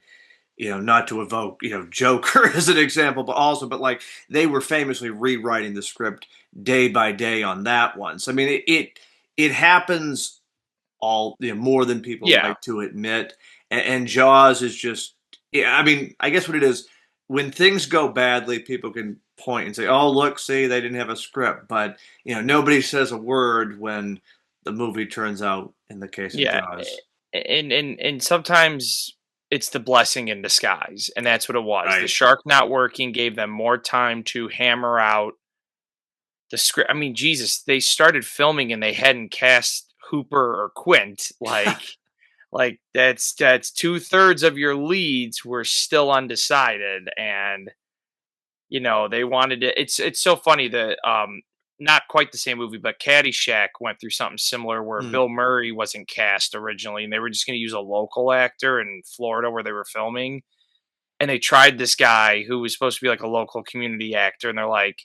not to evoke, Joker as an example, but like they were famously rewriting the script day by day on that one. So I mean, it happens all more than people Yeah. like to admit. And Jaws is just, yeah. I mean, I guess what it is, when things go badly, people can point and say, "Oh, look, see, they didn't have a script," but nobody says a word when the movie turns out, in the case of Yeah. Jaws. And sometimes it's the blessing in disguise, and that's what it was. The Right. shark not working gave them more time to hammer out the script. I mean, Jesus, they started filming and they hadn't cast Hooper or Quint. Like that's 2/3 of your leads were still undecided, and they wanted to. It's so funny that not quite the same movie, but Caddyshack went through something similar where Mm. Bill Murray wasn't cast originally, and they were just going to use a local actor in Florida where they were filming, and they tried this guy who was supposed to be like a local community actor, and they're like,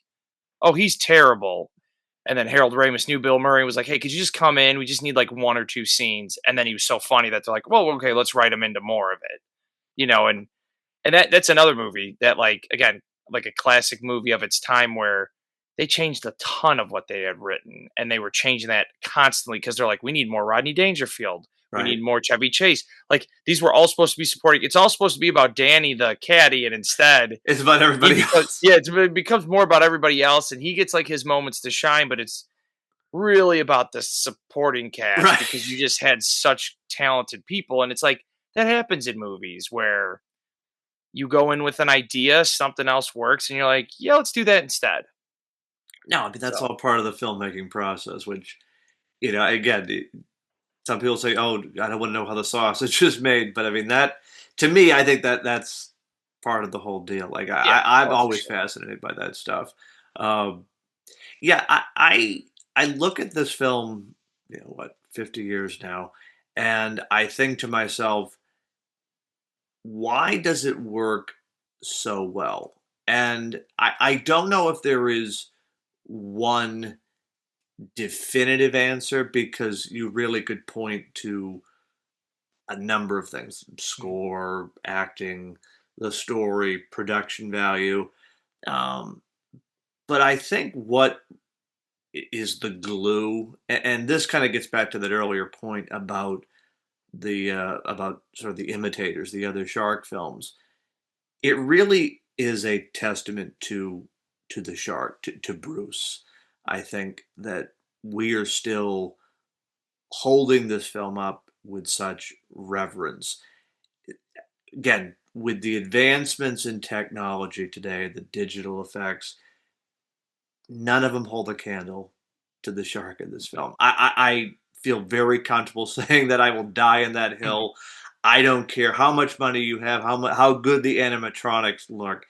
"Oh, he's terrible." And then Harold Ramis knew Bill Murray and was like, "Hey, could you just come in? We just need like one or two scenes." And then he was so funny that they're like, "Well, okay, let's write him into more of it." And that's another movie that, like, again, like a classic movie of its time where they changed a ton of what they had written, and they were changing that constantly because they're like, we need more Rodney Dangerfield, we Right. need more Chevy Chase. Like these were all supposed to be supporting. It's all supposed to be about Danny the caddy, and instead It's about he everybody becomes, else. yeah, it becomes more about everybody else, and he gets like his moments to shine, but it's really about the supporting cast Right. because you just had such talented people, and it's like that happens in movies where you go in with an idea, something else works, and you're like, yeah, let's do that instead. No, I mean, that's So all part of the filmmaking process, which, again, some people say, "Oh, I don't want to know how the sausage is made," but I mean that, to me, I think that's part of the whole deal. Like yeah, I'm oh for always sure. fascinated by that stuff. Um, yeah, I look at this film, 50 years now, and I think to myself, why does it work so well? And I don't know if there is one definitive answer, because you really could point to a number of things: Mhm. score, acting, the story, production value. Um, but I think what is the glue, and this kind of gets back to that earlier point about about sort of the imitators, the other shark films. It really is a testament to the shark, to Bruce. I think that we are still holding this film up with such reverence. Again, with the advancements in technology today, the digital effects, none of them hold a candle to the shark in this film. I feel very comfortable saying that I will die in that hill. I don't care how much money you have, how good the animatronics look.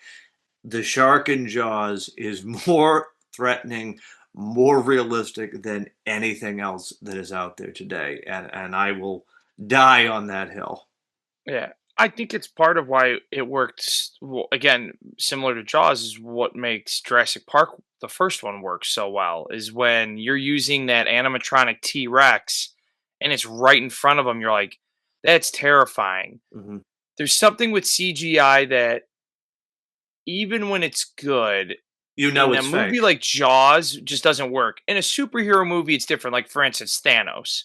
The shark in Jaws is more threatening, more realistic than anything else that is out there today, and I will die on that hill. Yeah. I think it's part of why it worked. Again, similar to Jaws, is what makes Jurassic Park, the first one, work so well. Is when you're using that animatronic T Rex, and it's right in front of them. You're like, that's terrifying. Hmm. There's something with CGI that even when it's good, You know in a it's movie fake. like Jaws, just doesn't work. In a superhero movie, it's different. Like for instance, Thanos.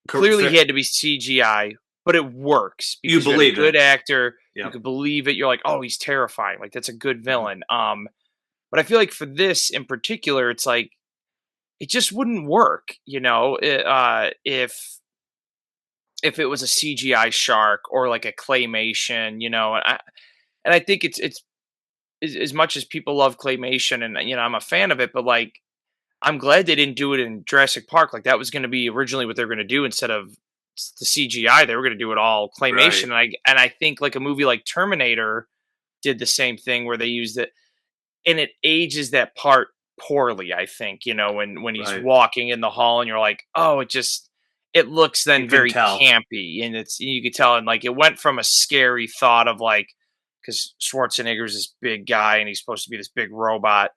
Clearly, he had to be CGI, but it works You because you had a believe good it. actor. You Yep. could believe it. You're like, oh, he's terrifying. Like that's a good Mhm. villain. But I feel like for this in particular, it's like it just wouldn't work. If it was a CGI shark or like a claymation, and I think it's as much as people love claymation, and I'm a fan of it, but like I'm glad they didn't do it in Jurassic Park. Like that was going to be originally what they were going to do instead of the CGI. They were going to do it all claymation, Right. and I think like a movie like Terminator did the same thing where they used it, and it ages that part poorly. I think when he's Right. walking in the hall, and you're like, oh, it looks You then can very tell. campy, and you could tell, and like it went from a scary thought of like because Schwarzenegger's this big guy and he's supposed to be this big robot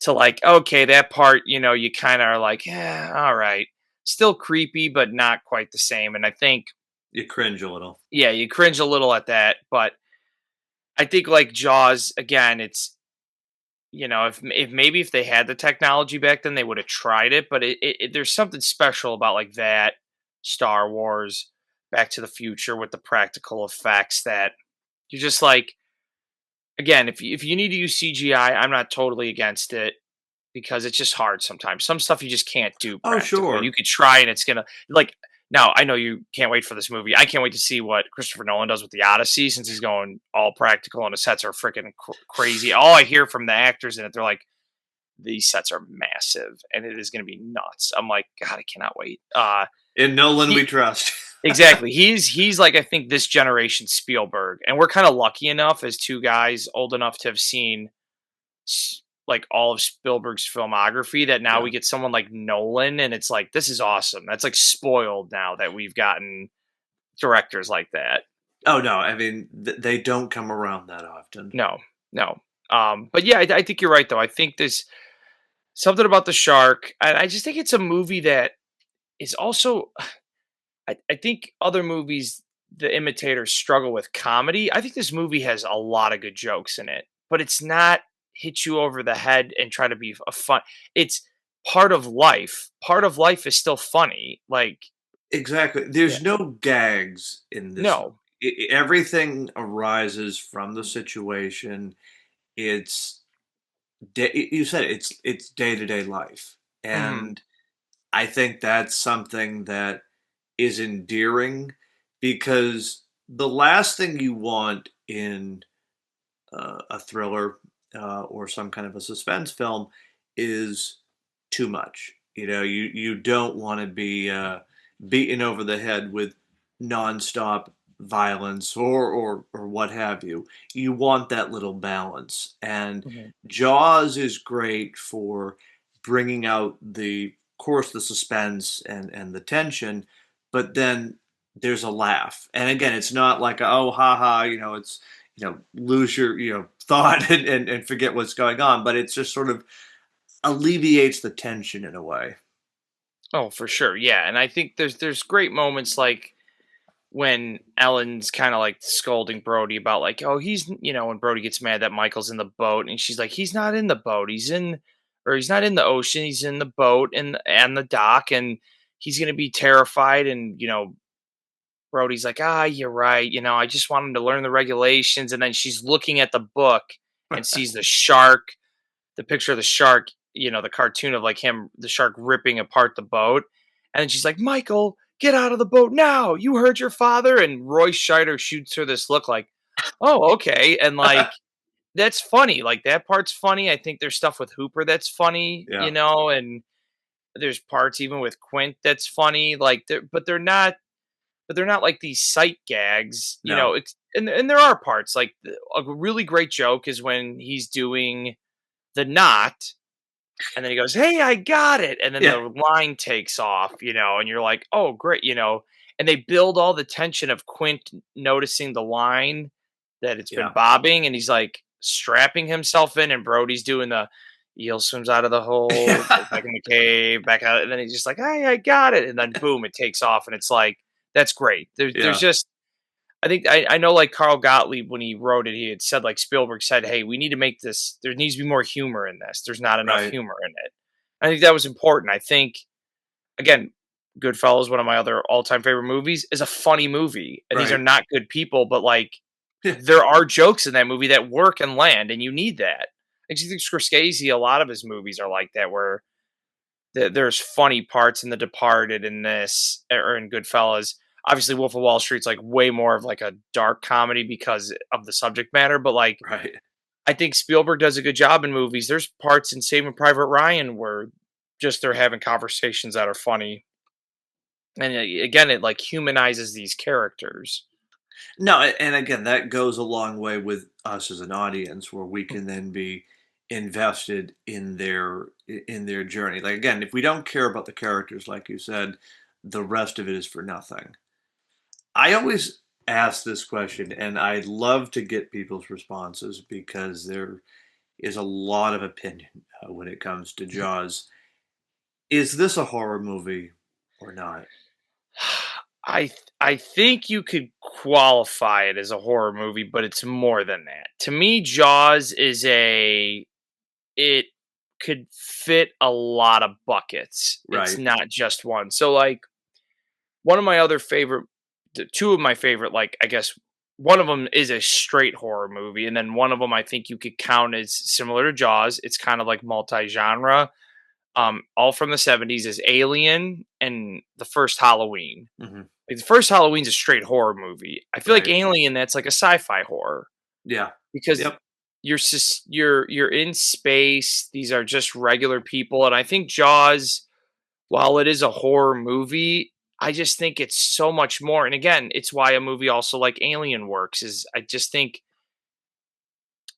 to like, okay, that part, you kind of are like, yeah, all right. Still creepy, but not quite the same. And I think, You cringe a little. yeah, you cringe a little at that. But I think like Jaws, again, it's, if they had the technology back then, they would have tried it. But there's something special about like that, Star Wars, Back to the Future with the practical effects that you're just like, again, if you need to use CGI, I'm not totally against it because it's just hard sometimes. Some stuff you just can't do Oh, practical. You sure. could try and it's gonna like now I know you can't wait for this movie. I can't wait to see what Christopher Nolan does with the Odyssey since he's going all practical and the sets are freaking crazy. All I hear from the actors in it, they're like, these sets are massive and it is gonna be nuts. I'm like, God, I cannot wait. In Nolan we He trust. exactly. He's like I think this generation Spielberg, and we're kind of lucky enough as two guys old enough to have seen like all of Spielberg's filmography that now Yeah. we get someone like Nolan and it's like this is awesome. That's like spoiled now that we've gotten directors like that. Oh, no, I mean, they don't come around that often. No, no. But yeah, I think you're right though. I think there's something about the shark. I just think it's a movie that is also I think other movies the imitators struggle with comedy. I think this movie has a lot of good jokes in it, but it's not hit you over the head and try to be a fun. It's part of life. Part of life is still funny. Like, Exactly. yeah, There's no gags in this movie. no, Everything arises from the situation. It's you said it's day-to-day life. hmm And I think that's something that is endearing because the last thing you want in a thriller or some kind of a suspense film is too much. You don't want to be beaten over the head with nonstop violence or what have you. You want that little balance, and hmm Jaws is great for bringing out of course, the suspense and the tension, but then there's a laugh. And again, it's not like oh ha ha, it's lose your thought and forget what's going on, but it's just sort of alleviates the tension in a way. oh for sure, yeah. And I think there's great moments like when Ellen's kind of like scolding Brody about like, oh, when Brody gets mad that Michael's in the boat, and she's like, he's not in the boat, he's not in the ocean, he's in the boat and the dock, and he's gonna be terrified, and Brody's like, ah, you're right, I just want him to learn the regulations, and then she's looking at the book and sees the picture of the shark, the cartoon of like him, the shark ripping apart the boat, And then she's like, Michael, get out of the boat now. You hurt your father. And Roy Scheider shoots her this look like, oh, okay. And like, that's funny. Like that part's funny. I think there's stuff with Hooper that's funny, Yeah. and there's parts even with Quint that's funny. Like, but they're not like these sight gags, No. and there are parts like a really great joke is when he's doing the knot, and then he goes, "Hey, I got it," and then Yeah. the line takes off, and you're like, "Oh, great," and they build all the tension of Quint noticing the line that it's been Yeah. bobbing, and he's like strapping himself in, and Brody's doing the eel swims out of the hole, goes back in the cave, back out, and then he's just like, "Hey, I got it," and then boom, it takes off, and it's like that's great. There's Yeah. just I think I know like Carl Gottlieb when he wrote it, he had said like Spielberg said, "Hey, we need to make this. There needs to be more humor in this. There's not enough Right. humor in it." I think that was important. I think again, Goodfellas, one of my other all-time favorite movies, is a funny movie, and these are Right. not good people, but like Yeah. there are jokes in that movie that work and land, and you need that. I think Scorsese, a lot of his movies are like that, where there's funny parts in The Departed in this or in Goodfellas. Obviously, Wolf of Wall Street's like way more of like a dark comedy because of the subject matter. But like, Right. I think Spielberg does a good job in movies. There's parts in Saving Private Ryan where just they're having conversations that are funny, and again, it like humanizes these characters. No, and again, that goes a long way with us as an audience, where we can then be invested in their journey. Like again, if we don't care about the characters, like you said, the rest of it is for nothing. I always ask this question, and I'd love to get people's responses because there is a lot of opinion when it comes to Jaws. Is this a horror movie or not? I think you could qualify it as a horror movie, but it's more than that. To me, Jaws is it could fit a lot of buckets. It's Right. not just one. So like one of my other favorite two of my favorite, like I guess one of them is a straight horror movie, and then one of them I think you could count as similar to Jaws. It's kind of like multi-genre. All from the 70s is Alien and the first Halloween. Hmm. Like the first Halloween's a straight horror movie. I feel like Right. Alien, that's like a sci-fi horror Yeah. because Yep. you're in space. These are just regular people, and I think Jaws, while it is a horror movie, I just think it's so much more. And again, it's why a movie also like Alien works. Is I just think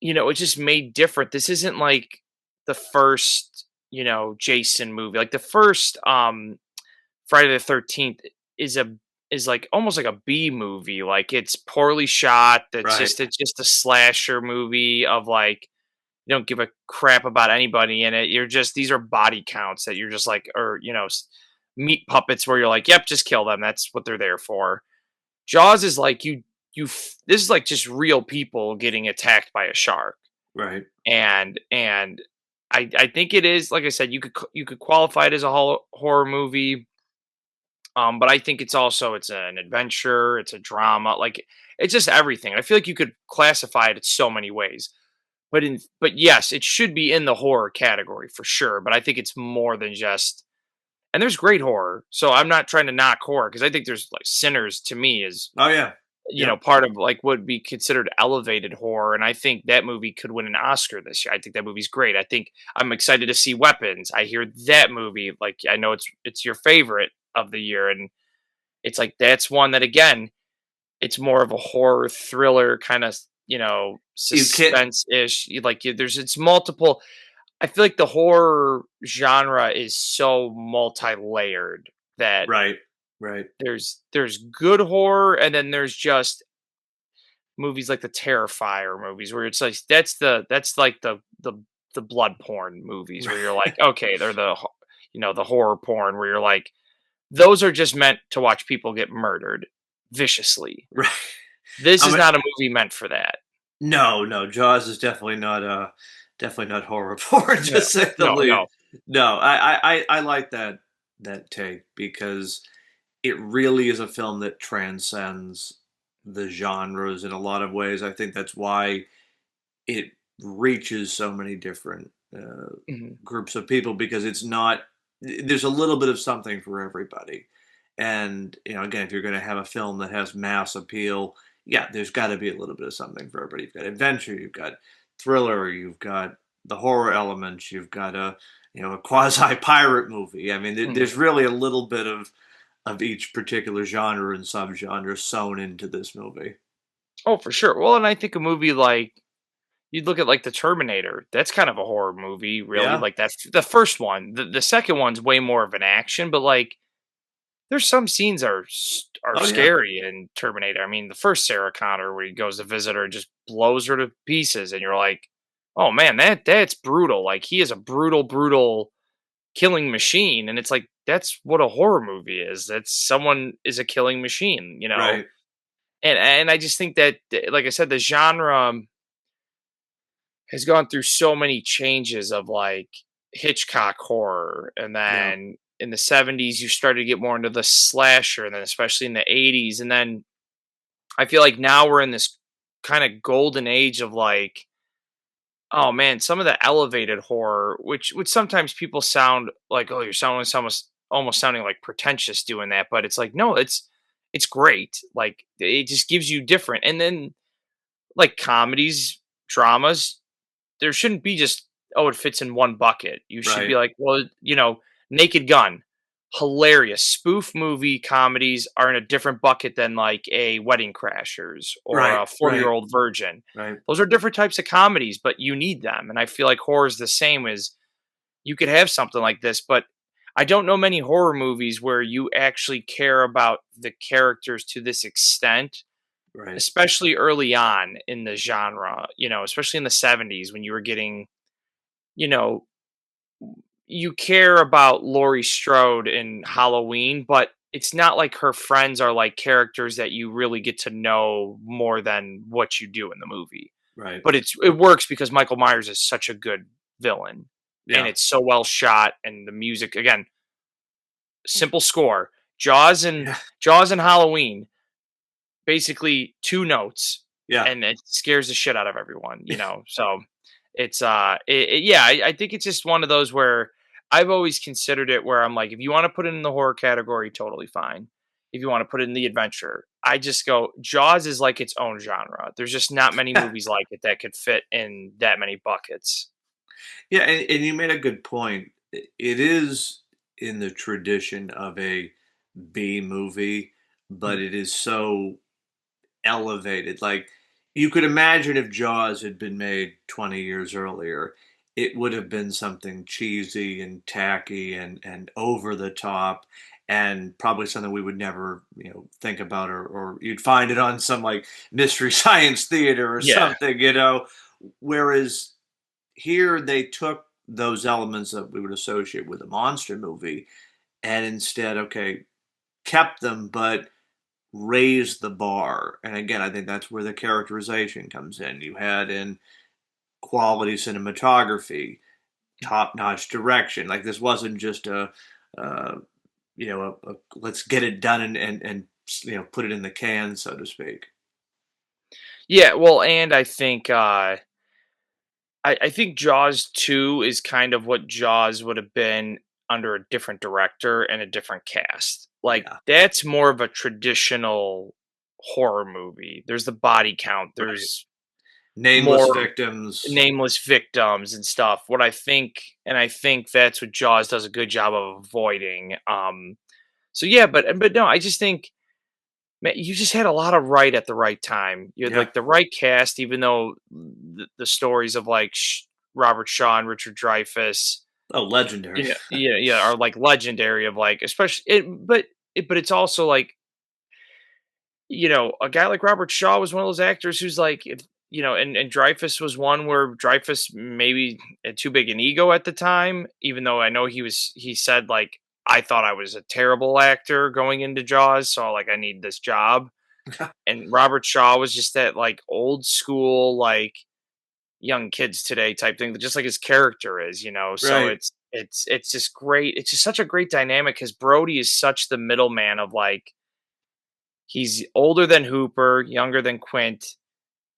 it's just made different. This isn't like the first Jason movie. Like the first Friday the 13th is a is like almost like a B movie. Like it's poorly shot. Right. It's just a slasher movie of like you don't give a crap about anybody in it. You're just these are body counts that you're just like or meat puppets where you're like, yep, just kill them. That's what they're there for. Jaws is like this is like just real people getting attacked by a shark. Right. And I think it is like I said you could qualify it as a horror movie. But I think it's an adventure, it's a drama, like it's just everything. I feel like you could classify it in so many ways. But yes, it should be in the horror category for sure. But I think it's more than just and there's great horror. So I'm not trying to knock horror because I think there's like Sinners to me is Oh yeah. Yep. part of like would be considered elevated horror, and I think that movie could win an Oscar this year. I think that movie's great. I think I'm excited to see Weapons. I hear that movie, like I know it's your favorite of the year, and it's like that's one that again, it's more of a horror thriller kind of You can't. suspense ish. There's it's multiple. I feel like the horror genre is so multi layered that Right. Right. there's good horror, and then there's just movies like the Terrifier movies where it's like that's like the blood porn movies where you're like, okay, they're the horror porn where you're like, those are just meant to watch people get murdered viciously. Right. This I is mean, not a movie meant for that. no, no. Jaws is definitely not horror porn, to No, say the no, least. no. No, I like that take because it really is a film that transcends the genres in a lot of ways. I think that's why it reaches so many different Mhm. groups of people because it's not there's a little bit of something for everybody. And, again, if you're going to have a film that has mass appeal, yeah, there's got to be a little bit of something for everybody. You've got adventure, you've got thriller, you've got the horror elements, you've got a quasi pirate movie. I mean, there's Mhm. really a little bit of each particular genre and subgenre sewn into this movie. Oh, for sure. Well, and I think a movie like you'd look at like the Terminator. That's kind of a horror movie, really. Yeah. Like that's the first one. The second one's way more of an action, but like there's some scenes are Oh yeah. scary in Terminator. I mean, the first Sarah Connor where he goes to visit her and just blows her to pieces, and you're like, oh man, that's brutal. Like he is a brutal killing machine, and it's like that's what a horror movie is. That's someone is a killing machine, you know. Right. And I just think that, like I said, the genre has gone through so many changes of like Hitchcock horror, and Yeah. then in the 70s you started to get more into the slasher, and then especially in the 80s, and then I feel like now we're in this kind of golden age of like, oh man, some of the elevated horror, which sometimes people sound like, oh, you're sounding almost sounding like pretentious doing that, but it's like, no, it's great. Like it just gives you different, and then like comedies, dramas, there shouldn't be just, oh, it fits in one bucket. You should be Right. like, well, Naked Gun, hilarious. Spoof movie comedies are in a different bucket than like a Wedding Crashers or Right. a 40 Right. Year Old Virgin. Right. Those are different types of comedies, but you need them. And I feel like horror is the same as you could have something like this, but I don't know many horror movies where you actually care about the characters to this extent, Right. especially early on in the genre, especially in the 70s when you were getting, you know, you care about Laurie Strode in Halloween, but it's not like her friends are like characters that you really get to know more than what you do in the movie. Right. But it works because Michael Myers is such a good villain, and Yeah. it's so well shot, and the music again, simple score. Jaws and Halloween, basically 2 notes, Yeah. and it scares the shit out of everyone, So it's yeah, I think it's just one of those where I've always considered it where I'm like, if you want to put it in the horror category, totally fine. If you want to put it in the adventure, I just go Jaws is like its own genre. There's just not many movies like it that could fit in that many buckets. Yeah, and you made a good point. It is in the tradition of a B movie, but Mhm. it is so elevated. Like you could imagine if Jaws had been made 20 years earlier, it would have been something cheesy and tacky and over the top and probably something we would never, think about or you'd find it on some like mystery science theater or Yeah. something. Whereas here they took those elements that we would associate with a monster movie and instead, okay, kept them, but raised the bar. And again, I think that's where the characterization comes in. You had in quality cinematography, top notch direction. Like this wasn't just uh, a let's get it done and put it in the can, so to speak. Yeah, well, and I think Jaws 2 is kind of what Jaws would have been under a different director and a different cast. Like Yeah, that's more of a traditional horror movie. There's the body count, right. there's Nameless more victims. nameless victims and stuff. I think that's what Jaws does a good job of avoiding. So yeah, but no, I just think man, you just had a lot of right at the right time. You had Yeah. like the right cast, even though the stories of like Robert Shaw and Richard Dreyfuss, Oh, legendary. yeah, are like legendary. Of like, especially but it's also like a guy like Robert Shaw was one of those actors who's like, if, and Dreyfuss was one where Dreyfuss maybe had too big an ego at the time, even though I know he said like, I thought I was a terrible actor going into Jaws, so like I need this job. And Robert Shaw was just that like old school, like young kids today type thing, just like his character is. So Right. it's just great. It's just such a great dynamic because Brody is such the middleman of like he's older than Hooper, younger than Quint.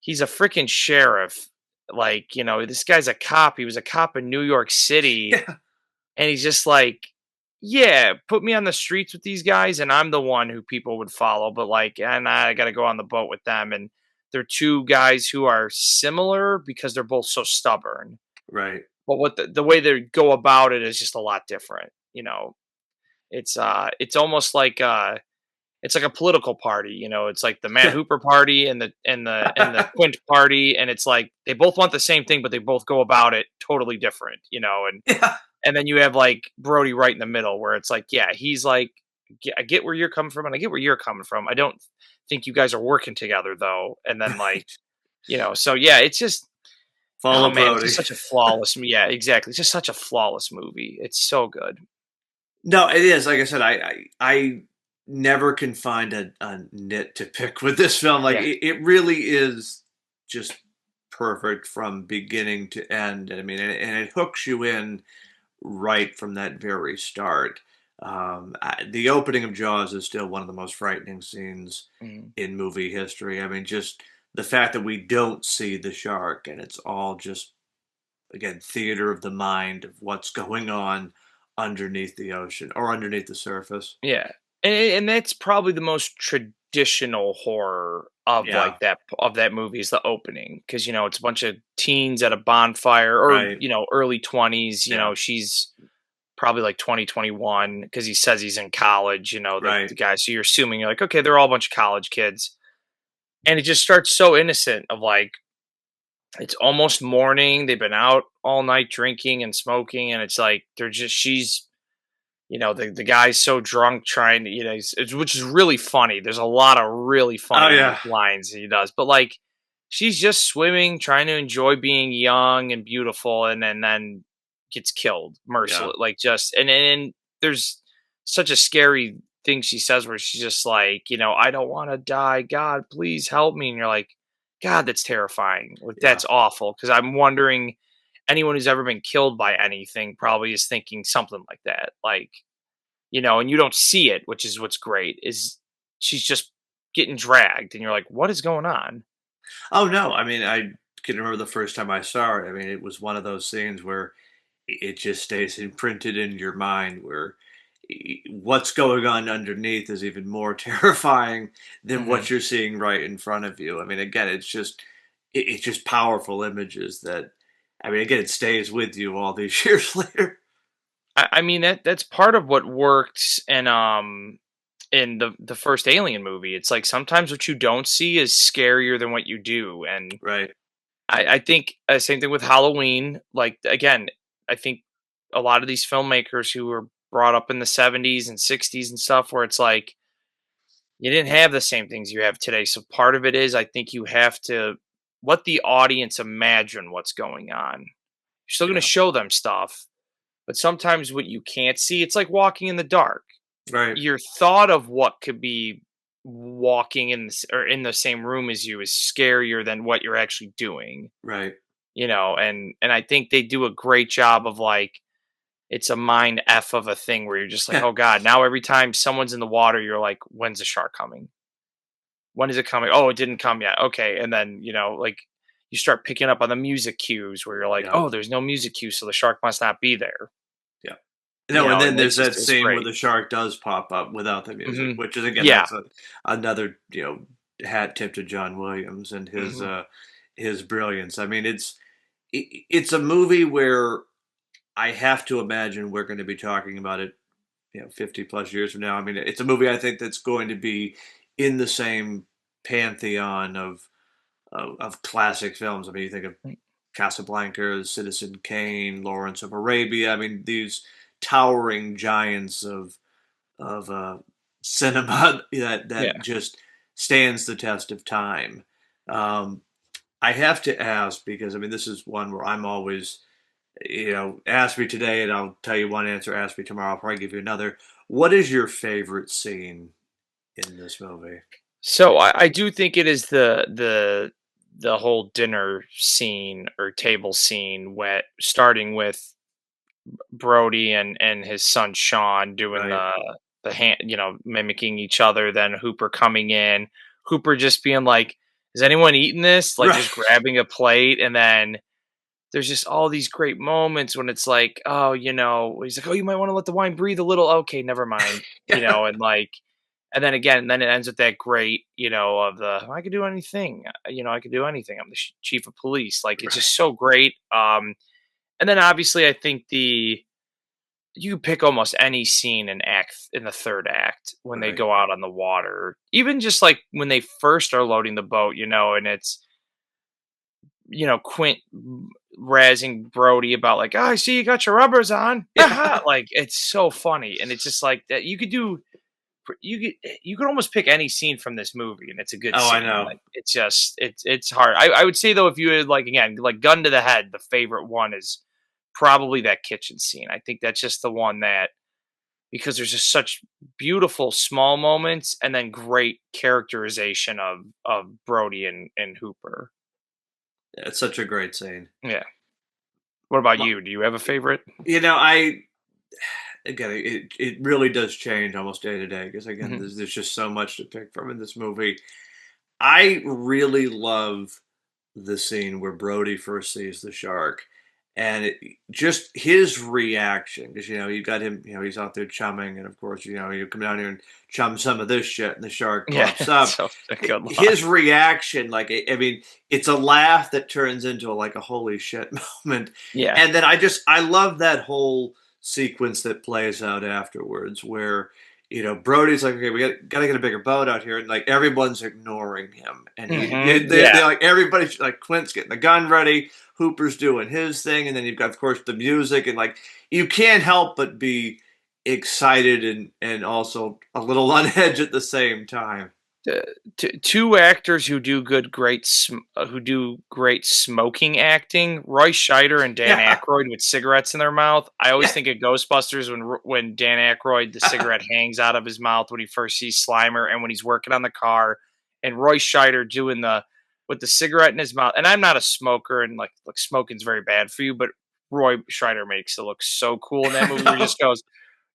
He's a freaking sheriff. Like, this guy's a cop. He was a cop in New York City. Yeah. And he's just like yeah, put me on the streets with these guys, and I'm the one who people would follow. But like, and I got to go on the boat with them, and they're two guys who are similar because they're both so stubborn. Right. But what the way they go about it is just a lot different. It's almost like it's like a political party. It's like the Matt Hooper party and the Quint party, and it's like they both want the same thing, but they both go about it totally different. Yeah. And then you have like Brody right in the middle, where it's like, yeah, he's like, I get where you're coming from, and I get where you're coming from. I don't think you guys are working together though. And then like, so yeah, it's just, Follow oh man, it's Brody. just such a flawless, yeah, exactly. It's just such a flawless movie. It's so good. No, it is. Like I said, I never can find a nit to pick with this film. Like Yeah. it really is just perfect from beginning to end. I mean, and it hooks you in right from that very start. The opening of Jaws is still one of the most frightening scenes Mhm. in movie history. I mean, just the fact that we don't see the shark and it's all just, again, theater of the mind of what's going on underneath the ocean or underneath the surface. Yeah. And that's probably the most traditional horror of Yeah, like that movie is the opening, because it's a bunch of teens at a bonfire, or right. early 20s. Yeah, She's probably like 2021, because he says he's in college. The right. guy. So you're assuming, you're like, okay, they're all a bunch of college kids, and it just starts so innocent of like, it's almost morning. They've been out all night drinking and smoking, and it's like she's the guy's so drunk trying to, which is really funny. There's a lot of really Oh funny yeah, lines he does, but like, she's just swimming, trying to enjoy being young and beautiful, and then gets killed yeah, mercilessly. Like, just, and there's such a scary thing she says where she's just like, I don't want to die. God, please help me. And you're like, God, that's terrifying. Like, yeah, that's awful. Because I'm wondering, anyone who's ever been killed by anything probably is thinking something like that. Like, and you don't see it, which is what's great, is she's just getting dragged, and you're like, what is going on? Oh no, I mean, I can remember the first time I saw it. I mean, it was one of those scenes where it just stays imprinted in your mind where what's going on underneath is even more terrifying than Hmm. what you're seeing right in front of you. I mean, again, it's just powerful images that, I mean, again, it stays with you all these years later. I mean, that's part of what works, and in the first Alien movie. It's like sometimes what you don't see is scarier than what you do, and Right. I think same thing with Halloween. Like, again, I think a lot of these filmmakers who were brought up in the 70s and 60s and stuff, where it's like you didn't have the same things you have today. So part of it is, I think you have to let the audience imagine what's going on. You're still going to Yeah. show them stuff, but sometimes what you can't see, it's like walking in the dark. Right. Your thought of what could be walking or in the same room as you is scarier than what you're actually doing. Right. And I think they do a great job of like, it's a mind f of a thing where you're just like, Yeah. oh god, now every time someone's in the water, you're like, when's the shark coming? When is it coming? Oh, it didn't come yet. Okay. And then, like, you start picking up on the music cues where you're like, Yeah. oh, there's no music cue, so the shark must not be there. Yeah. No, and then And there's that it's scene where great. the shark does pop up without the music, Hmm. which is, again, Yeah. that's another, hat tip to John Williams and Hmm. his brilliance. I mean, it's a movie where I have to imagine we're going to be talking about it, 50 plus years from now. I mean, it's a movie I think that's going to be in the same pantheon of classic films. I mean, you think of Casablanca, Citizen Kane, Lawrence of Arabia. I mean, these towering giants of cinema that Yeah. just stands the test of time. Um, I have to ask because, I mean, this is one where I'm always, ask me today and I'll tell you one answer. Ask me tomorrow, I'll probably give you another. What is your favorite scene in this movie? So I do think it is the whole dinner scene or table scene, starting with Brody and his son Sean doing Right. the hand, mimicking each other, then Hooper coming in, Hooper just being like, is anyone eating this? Like, Right. just grabbing a plate, and then there's just all these great moments when it's like, oh, he's like, oh, you might want to let the wine breathe a little. Okay, never mind. Yeah. And like, and then again, then it ends with that great, of the I could do anything. I could do anything. I'm the chief of police. Like it's just so great. And then obviously, I think you could pick almost any scene in the third act when they Right. go out on the water, even just like when they first are loading the boat, and it's Quint razzing Brody about like, oh, I see you got your rubbers on. Yeah, like it's so funny, and it's just like that. You could almost pick any scene from this movie, and it's a good Oh, I scene. know. Like it's just it's hard. I would say though, if you had like again like gun to the head, the favorite one is probably that kitchen scene. I think that's just the one that because there's just such beautiful small moments and then great characterization of Brody and Hooper. It's such a great scene. Yeah. What about Well, you? Do you have a favorite? I again, it really does change almost day to day because again, Mhm. there's just so much to pick from in this movie. I really love the scene where Brody first sees the shark, and just his reaction because you got him, he's out there chumming, and of course, you come down here and chum some of this shit, and the shark Yeah, pops up. so a good line. His reaction, like I mean, it's a laugh that turns into like a holy shit moment, Yeah. and then I love that whole sequence that plays out afterwards where Brody's like, okay, we got to get a bigger boat out here, and like everyone's ignoring him, and Yeah. they're like everybody's like Quint's getting the gun ready, Hooper's doing his thing, and then you've got of course the music, and like you can't help but be excited and also a little on edge at the same time. Two actors who do who do great smoking acting, Roy Scheider and Dan Yeah, Aykroyd with cigarettes in their mouth. I always yeah. think of Ghostbusters when Dan Aykroyd the cigarette hangs out of his mouth when he first sees Slimer and when he's working on the car, and Roy Scheider doing the with the cigarette in his mouth. And I'm not a smoker, and like smoking's very bad for you, but Roy Scheider makes it look so cool in that movie where he just goes,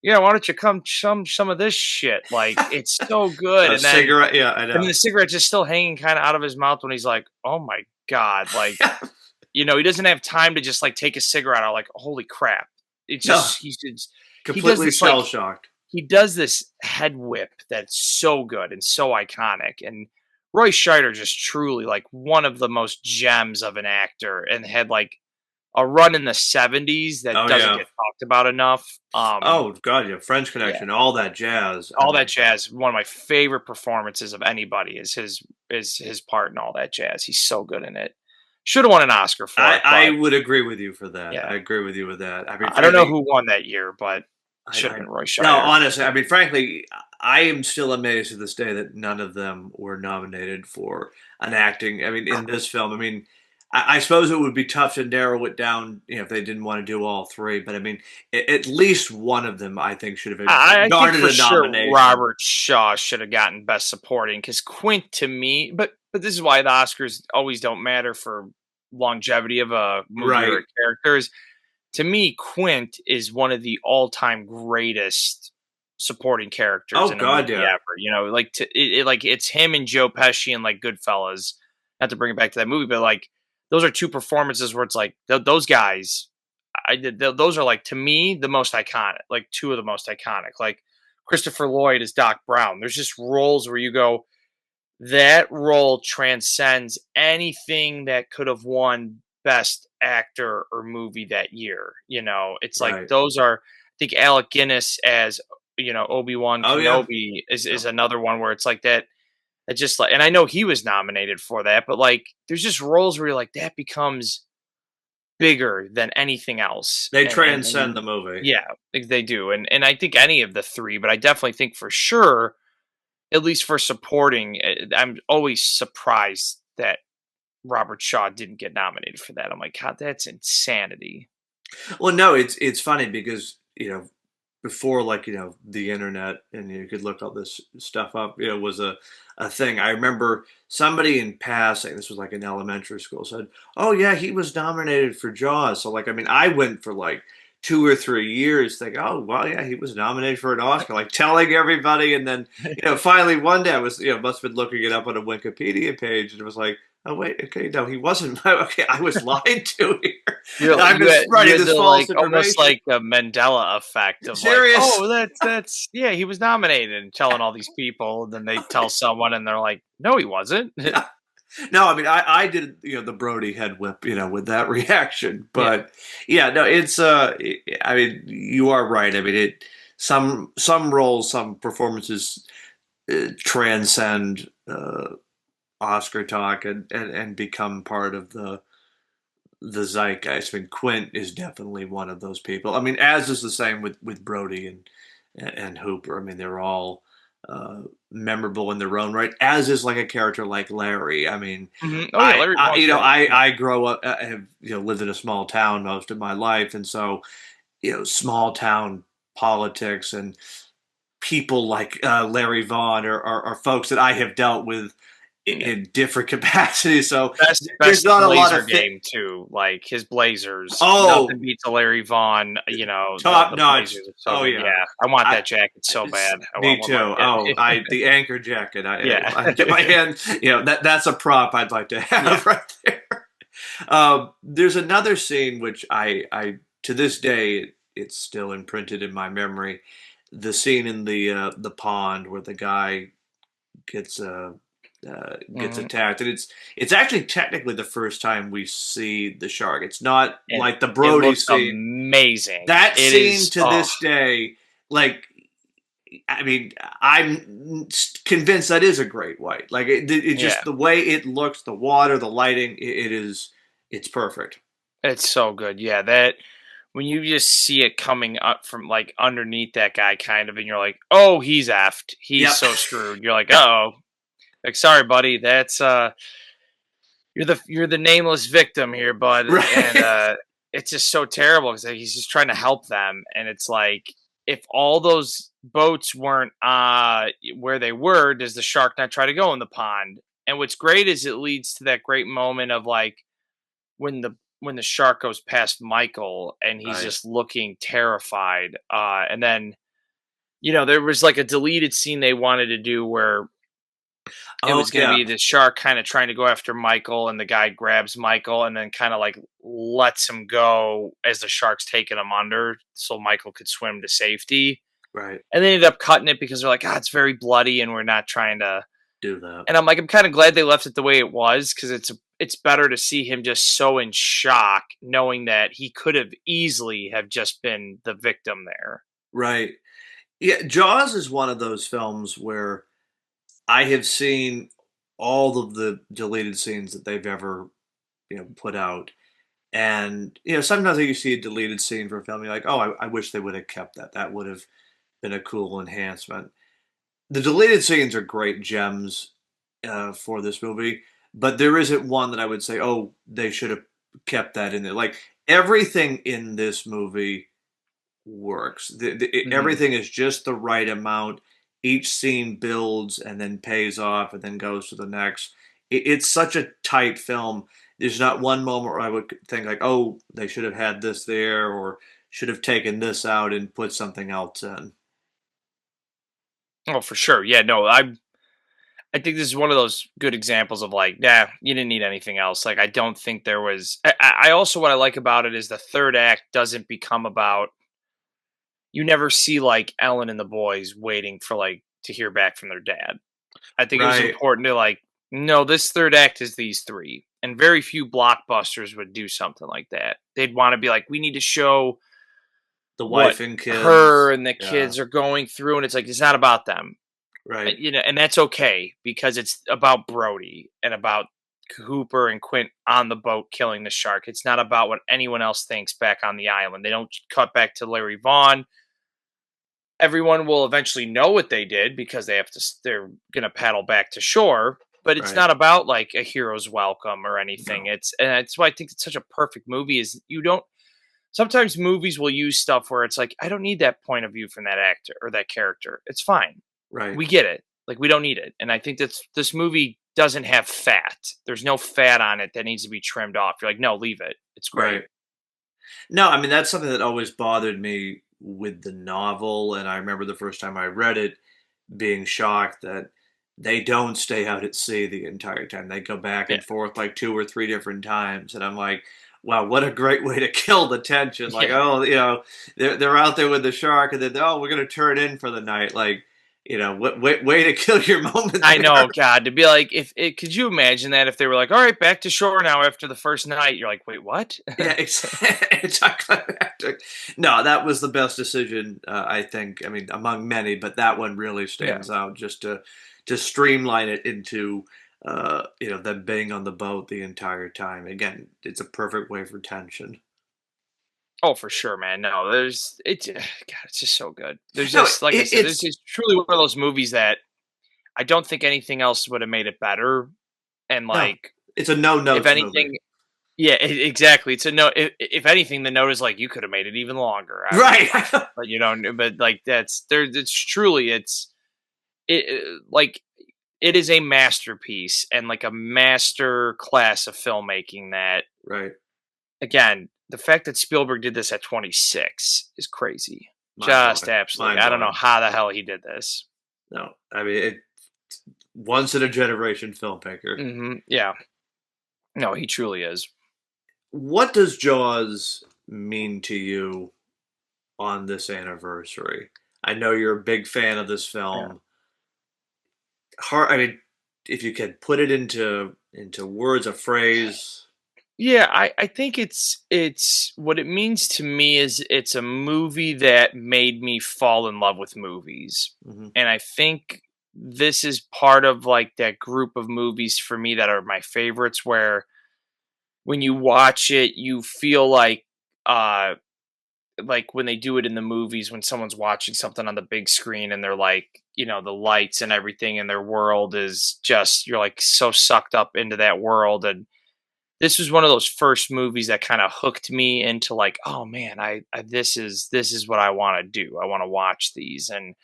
yeah, why don't you come chum some of this shit? Like it's so good. A cigarette, yeah, I And know. the cigarette just still hanging kind of out of his mouth when he's like, "Oh my god!" Like he doesn't have time to just like take a cigarette out. Like, holy crap! It's No, just he does completely this like shell shocked. he does this head whip that's so good and so iconic. And Roy Scheider just truly like one of the most gems of an actor, and had like a run in the '70s that Oh doesn't yeah. get talked about enough. Oh god, yeah, French Yeah. Connection, all that jazz. I All that mean, jazz. One of my favorite performances of anybody is his part in All That Jazz. He's so good in it. Should have won an Oscar for it, I but would agree with you for that. yeah, I agree with you with that. I mean, I don't know frankly, who won that year, but it should have I been Roy no, Scheider. honestly, I mean, frankly, I am still amazed to this day that none of them were nominated for an acting. I mean, in this film, I mean, I suppose it would be tough to narrow it down, if they didn't want to do all three. But I mean, at least one of them, I think, should have I think garnered for a sure nomination. Robert Shaw should have gotten Best Supporting because Quint to me, but this is why the Oscars always don't matter for longevity of a movie or Right. a character. Is to me, Quint is one of the all-time greatest supporting characters Oh in a God, movie yeah. ever. Like it's him and Joe Pesci and like Goodfellas. Not to bring it back to that movie, but like those are two performances where it's like those guys. Those are like to me the most iconic, like two of the most iconic. Like Christopher Lloyd as Doc Brown. There's just roles where you go, that role transcends anything that could have won best actor or movie that year. It's like Right. those are I think Alec Guinness as Obi-Wan Oh yeah. Kenobi is another one where it's like that. It just like, and I know he was nominated for that, but like there's just roles where you're like that becomes bigger than anything else. They And transcend the movie. yeah, like they do. And I think any of the three, but I definitely think for sure at least for supporting, I'm always surprised that Robert Shaw didn't get nominated for that. I'm like, God, that's insanity. Well, no, it's funny because before like the internet and you could look all this stuff up, was a thing. I remember somebody in passing. This was like in elementary school. Said, "Oh yeah, he was nominated for Jaws." So like, I mean, I went for like 2 or 3 years thinking, "Oh well, yeah, he was nominated for an Oscar." Like telling everybody, and then finally one day I was must have been looking it up on a Wikipedia page, and it was like, "Oh wait, okay, no, he wasn't." Okay, I was lied to here. I'm You just you spreading had this the, false like, almost information. like a Mandela effect of like, Serious? "Oh, that's yeah, he was nominated," and telling all these people, and then they tell someone, and they're like, "No, he wasn't." No, I mean, I did, the Brody head whip, with that reaction, Yeah. but yeah, no, it's, I mean, you are right. I mean, some roles, some performances transcend Oscar talk and become part of the zeitgeist. I mean, Quint is definitely one of those people. I mean, as is the same with Brody and Hooper. I mean, they're all memorable in their own right. As is like a character like Larry. I mean, Mhm. Oh, yeah, Larry I Vaughn's great. Yeah. I grow up, I have lived in a small town most of my life, and so small town politics and people like Larry Vaughn are folks that I have dealt with Yeah. in different capacities. So there's Best not a lot Blazer of game too, like, his Blazers, Oh, nothing beats a Larry Vaughn, top the notch. Blazers are so Oh good. yeah, Yeah, I want I that jacket so bad. I me want one too. of my Oh, kid. I the anchor jacket. Yeah. I get my hand. That's a prop I'd like to Yeah. have right there. There's another scene which I to this day it's still imprinted in my memory. The scene in the pond where the guy gets gets Mhm. attacked, and it's actually technically the first time we see the shark. It's not And like the it Brody looks scene. amazing. That It scene is to this day, like, I mean, I'm convinced that is a great white. Like it yeah. just the way it looks, the water, the lighting, it's perfect. It's so good. Yeah, that when you just see it coming up from, like, underneath that guy kind of, and you're like, "Oh, he's effed. He's Yep. so screwed." You're like, "Uh-oh." Like, "Sorry, buddy. That's, you're the nameless victim here, bud." And, Right. it's just so terrible because he's just trying to help them, and it's like, if all those boats weren't, where they were, does the shark not try to go in the pond? And what's great is it leads to that great moment of, like, when the shark goes past Michael and he's Right. just looking terrified, and then, there was, like, a deleted scene they wanted to do where it Oh was gonna yeah. be the shark kinda trying to go after Michael, and the guy grabs Michael and then kinda, like, lets him go as the shark's taking him under so Michael could swim to safety, Right. and they ended up cutting it because they're like, "Ah, it's very bloody, and we're not trying to." Do that. And I'm like, I'm kinda glad they left it the way it was because it's better to see him just so in shock knowing that he could have easily have just been the victim there. Right. Yeah. Jaws is one of those films where I have seen all of the deleted scenes that they've ever put out. And sometimes you see a deleted scene for a film, you're like, oh, I wish they would have kept that. That would have been a cool enhancement. The deleted scenes are great gems for this movie, but there isn't one that I would say, oh, they should have kept that in there. Like everything in this movie works. Mhm. Everything is just the right amount. Each scene builds and then pays off and then goes to the next. It's such a tight film. There's not one moment where I would think like, oh, they should have had this there or should have taken this out and put something else in. Oh, for sure. Yeah, no, I think this is one of those good examples of like, nah, you didn't need anything else. Like, I don't think there was. I also what I like about it is the third act doesn't become about. You never see like Ellen and the boys waiting for like to hear back from their dad. I think it was Right, important to like, no, this third act is these three, and very few blockbusters would do something like that. They'd want to be like, we need to show the what wife and her kids. and the Yeah, kids are going through, and it's like it's not about them. right, And that's okay because it's about Brody and about Hooper and Quint on the boat killing the shark. It's not about what anyone else thinks back on the island. They don't cut back to Larry Vaughn. Everyone will eventually know what they did because they're going to paddle back to shore, but it's right, not about like a hero's welcome or anything. no, And that's why I think it's such a perfect movie is you don't sometimes movies will use stuff where it's like I don't need that point of view from that actor or that character. It's fine. right, We get it. Like we don't need it. And I think this movie doesn't have fat. There's no fat on it that needs to be trimmed off. You're like, no, leave it. It's great. right. No, I mean that's something that always bothered me with the novel, and I remember the first time I read it being shocked that they don't stay out at sea the entire time. They go back Yeah. and forth like two or three different times, and I'm like, wow, what a great way to kill the tension. Like, Yeah. oh, they're out there with the shark, and then we're gonna turn in for the night. Like, way to kill your moment I there. know, God, to be like, if it, could you imagine that if they were like, all right, back to shore now after the first night? You're like, wait, what? Yeah, exactly. No, that was the best decision, I think. I mean, among many, but that one really Yeah. stands out just to streamline it into them being on the boat the entire time. Again, it's a perfect way for tension. Oh, for sure, man. No, God, it's just so good. There's No, just, like I said, there's it's just truly one of those movies that I don't think anything else would have made it better. And no, like, it's a no if notes movie, anything, yeah, exactly. It's a no. If anything, the note is like you could have made it even longer. I don't right? know, but but like that's there. It's truly like it is a masterpiece and like a master class of filmmaking. That Right, again, the fact that Spielberg did this at 26 is crazy. mind Just blowing, absolutely. mind I don't know blowing. how the hell he did this. No, I mean once in a generation filmmaker. Yeah. No, he truly is. What does Jaws mean to you on this anniversary? I know you're a big fan of this Yeah. film. I mean, if you could put it into words, a phrase. Yeah, I think it's what it means to me is it's a movie that made me fall in love with movies. Hmm. And I think this is part of like that group of movies for me that are my favorites where when you watch it you feel uh like when they do it in the movies when someone's watching something on the big screen and they're like, the lights and everything in their world is just you're like so sucked up into that world. And this was one of those first movies that kind of hooked me into like, oh man, I this is what I want to do. I want to watch these. And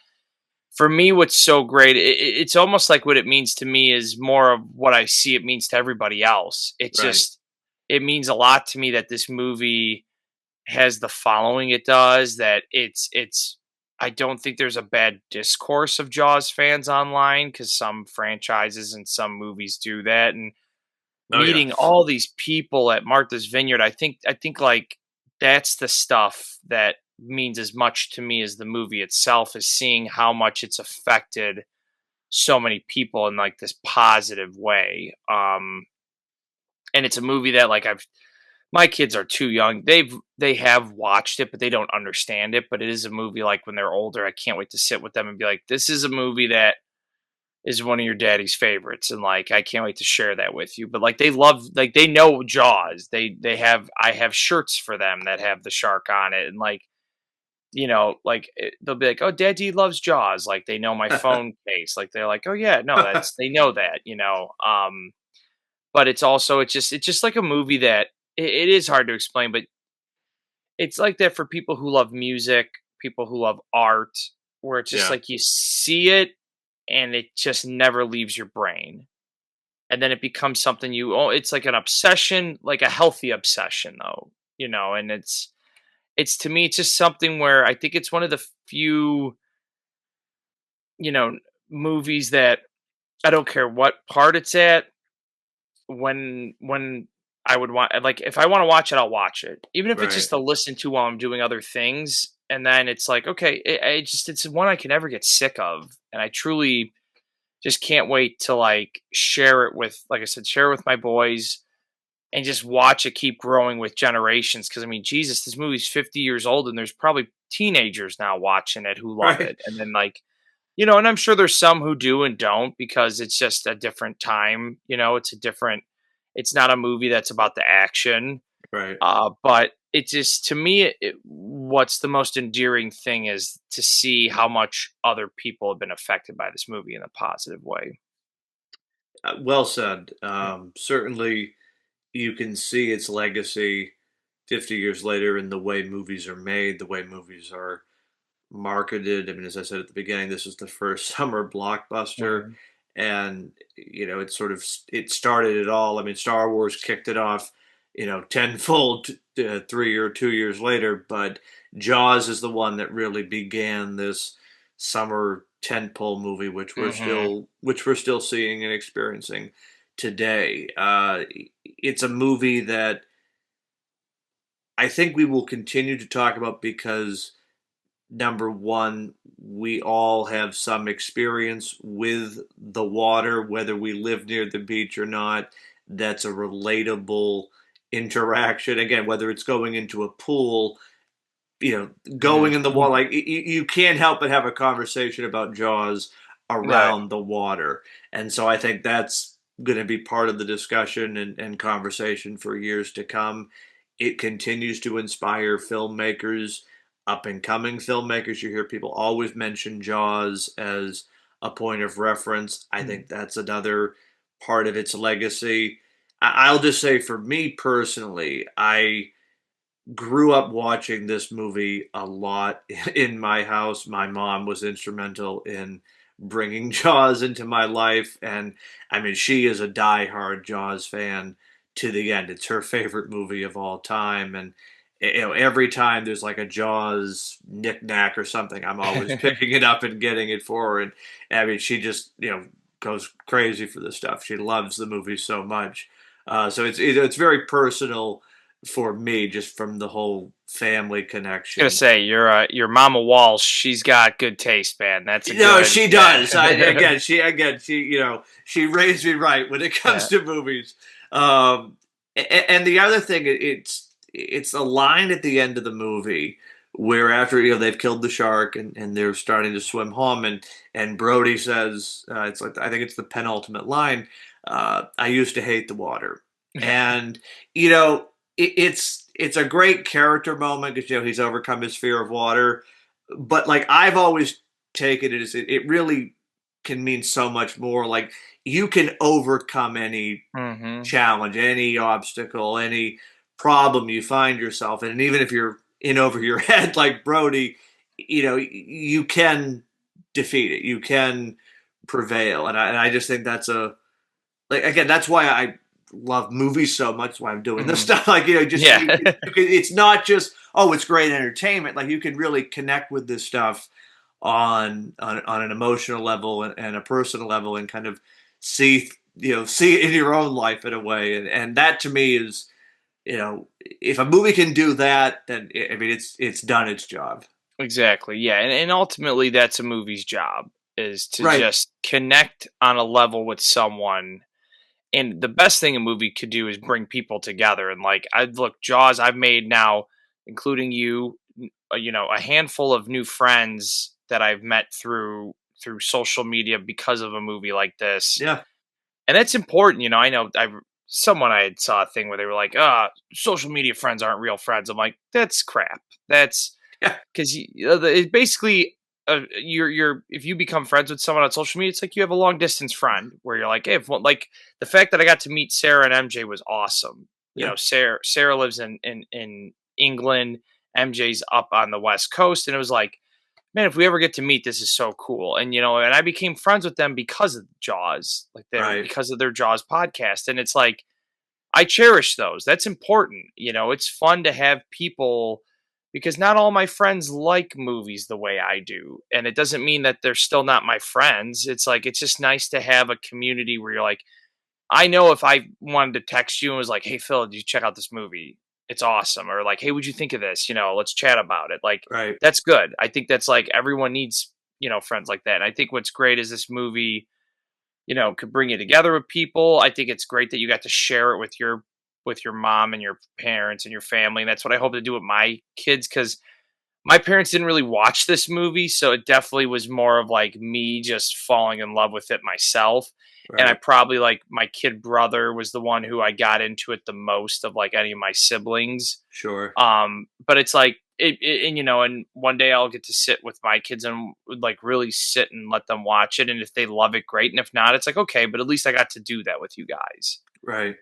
for me, what's so great, it's almost like what it means to me is more of what I see it means to everybody else. It's Right, just it means a lot to me that this movie has the following it does. That it's I don't think there's a bad discourse of Jaws fans online because some franchises and some movies do that. And oh yeah, meeting all these people at Martha's Vineyard, I think like that's the stuff that means as much to me as the movie itself is seeing how much it's affected so many people in like this positive way. And it's a movie that like my kids are too young. They have watched it, but they don't understand it. But it is a movie like when they're older, I can't wait to sit with them and be like, this is a movie that is one of your daddy's favorites, and like I can't wait to share that with you. But like they love, like they know Jaws. They have I have shirts for them that have the shark on it, and like they'll be like, oh, Daddy loves Jaws. Like they know my phone case. Like they're like, oh yeah, no, that's they know that. But it's just like a movie that it is hard to explain, but it's like that for people who love music, people who love art, where it's just yeah. like you see it and it just never leaves your brain. And then it becomes something it's like an obsession, like a healthy obsession though. And it's to me, it's just something where I think it's one of the few, you know, movies that I don't care what part it's at, when I would want like if I want to watch it, I'll watch it. Even if it's Right. just to listen to while I'm doing other things. And then it's like, okay, it's one I can never get sick of. And I truly just can't wait to like share it with, like I said, share it with my boys and just watch it keep growing with generations. Cause I mean, Jesus, this movie's 50 years old and there's probably teenagers now watching it who love Right. it. And then like, and I'm sure there's some who do and don't because it's just a different time. It's not a movie that's about the action. Right. But it just, to me, what's the most endearing thing is to see how much other people have been affected by this movie in a positive way. Well said. Yeah. Certainly, you can see its legacy 50 years later in the way movies are made, the way movies are marketed. I mean, as I said at the beginning, this is the first summer blockbuster, Mhm. and it started it all. I mean, Star Wars kicked it off, tenfold 3 or 2 years later, but Jaws is the one that really began this summer tentpole movie, Mhm. which we're still seeing and experiencing today. It's a movie that I think we will continue to talk about because number one, we all have some experience with the water, whether we live near the beach or not. That's a relatable interaction. Again, whether it's going into a pool, Mhm. going in the water, like you can't help but have a conversation about Jaws Right. around the water. And so I think that's going to be part of the discussion and conversation for years to come. It continues to inspire filmmakers, up and coming filmmakers. You hear people always mention Jaws as a point of reference. I Mhm. think that's another part of its legacy. I'll just say for me personally, I grew up watching this movie a lot in my house. My mom was instrumental in bringing Jaws into my life, and I mean, she is a diehard Jaws fan to the end. It's her favorite movie of all time, and every time there's like a Jaws knick-knack or something, I'm always picking it up and getting it for her. And I mean, she just goes crazy for this stuff. She loves the movie so much. So it's very personal for me, just from the whole family Gonna connection. say your Mama Walsh. She's got good taste, man. That's a No, good she does. yeah. She raised me right when it Yeah. comes to movies. And the other thing, it's a line at the end of the movie where after they've killed the shark and they're starting to swim home, and Brody says, it's like, I think it's the penultimate line, I used to hate the water. And it's a great character moment because he's overcome his fear of water. But like I've always taken it as it really can mean so much more. Like you can overcome any Hmm. challenge, any obstacle, any problem you find yourself in. And even if you're in over your head, like Brody, you can defeat it. You can prevail. And I just think that's like, again, that's why I love movies so much. That's why I'm doing this Hmm. stuff. Like, just, Yeah. it's not just, oh, it's great entertainment. Like you can really connect with this stuff on an emotional level and a personal level, and kind of see it in your own life in a way. And that to me is, if a movie can do that, then I mean it's done its job. Exactly. Yeah, and ultimately that's a movie's job is to Right. just connect on a level with someone. And the best thing a movie could do is bring people together. And like I look, Jaws, I've made now, including you, a handful of new friends that I've met through social media because of a movie like this. Yeah. And that's important. I know I had saw a thing where they were like, social media friends aren't real friends. I'm like, that's crap. That's Yeah. because it basically you're if you become friends with someone on social media, it's like you have a long distance friend where you're like, hey, like the fact that I got to meet Sarah and MJ was awesome. Yeah. Sarah lives in England, MJ's up on the West Coast, and it was like, man, if we ever get to meet, this is so cool. And and I became friends with them because of Jaws, like they're Right. because of their Jaws podcast, and it's like I cherish those. That's important. It's fun to have people because not all my friends like movies the way I do. And it doesn't mean that they're still not my friends. It's like, it's just nice to have a community where you're like, I know if I wanted to text you and was like, hey, Phil, did you check out this movie? It's awesome. Or like, hey, what'd you think of this? Let's chat about it. Like, Right. that's good. I think that's like everyone needs, friends like that. And I think what's great is this movie could bring you together with people. I think it's great that you got to share it with your mom and your parents and your family. And that's what I hope to do with my kids because my parents didn't really watch this movie, so it definitely was more of like me just falling in love with it myself. And I Right. probably like my kid brother was the one who I got into it the most of like any of my siblings. Sure. But it's like and one day I'll get to sit with my kids and like really sit and let them watch it. And if they love it, great. And if not, it's like, okay, but at least I got to do that with you guys. Right.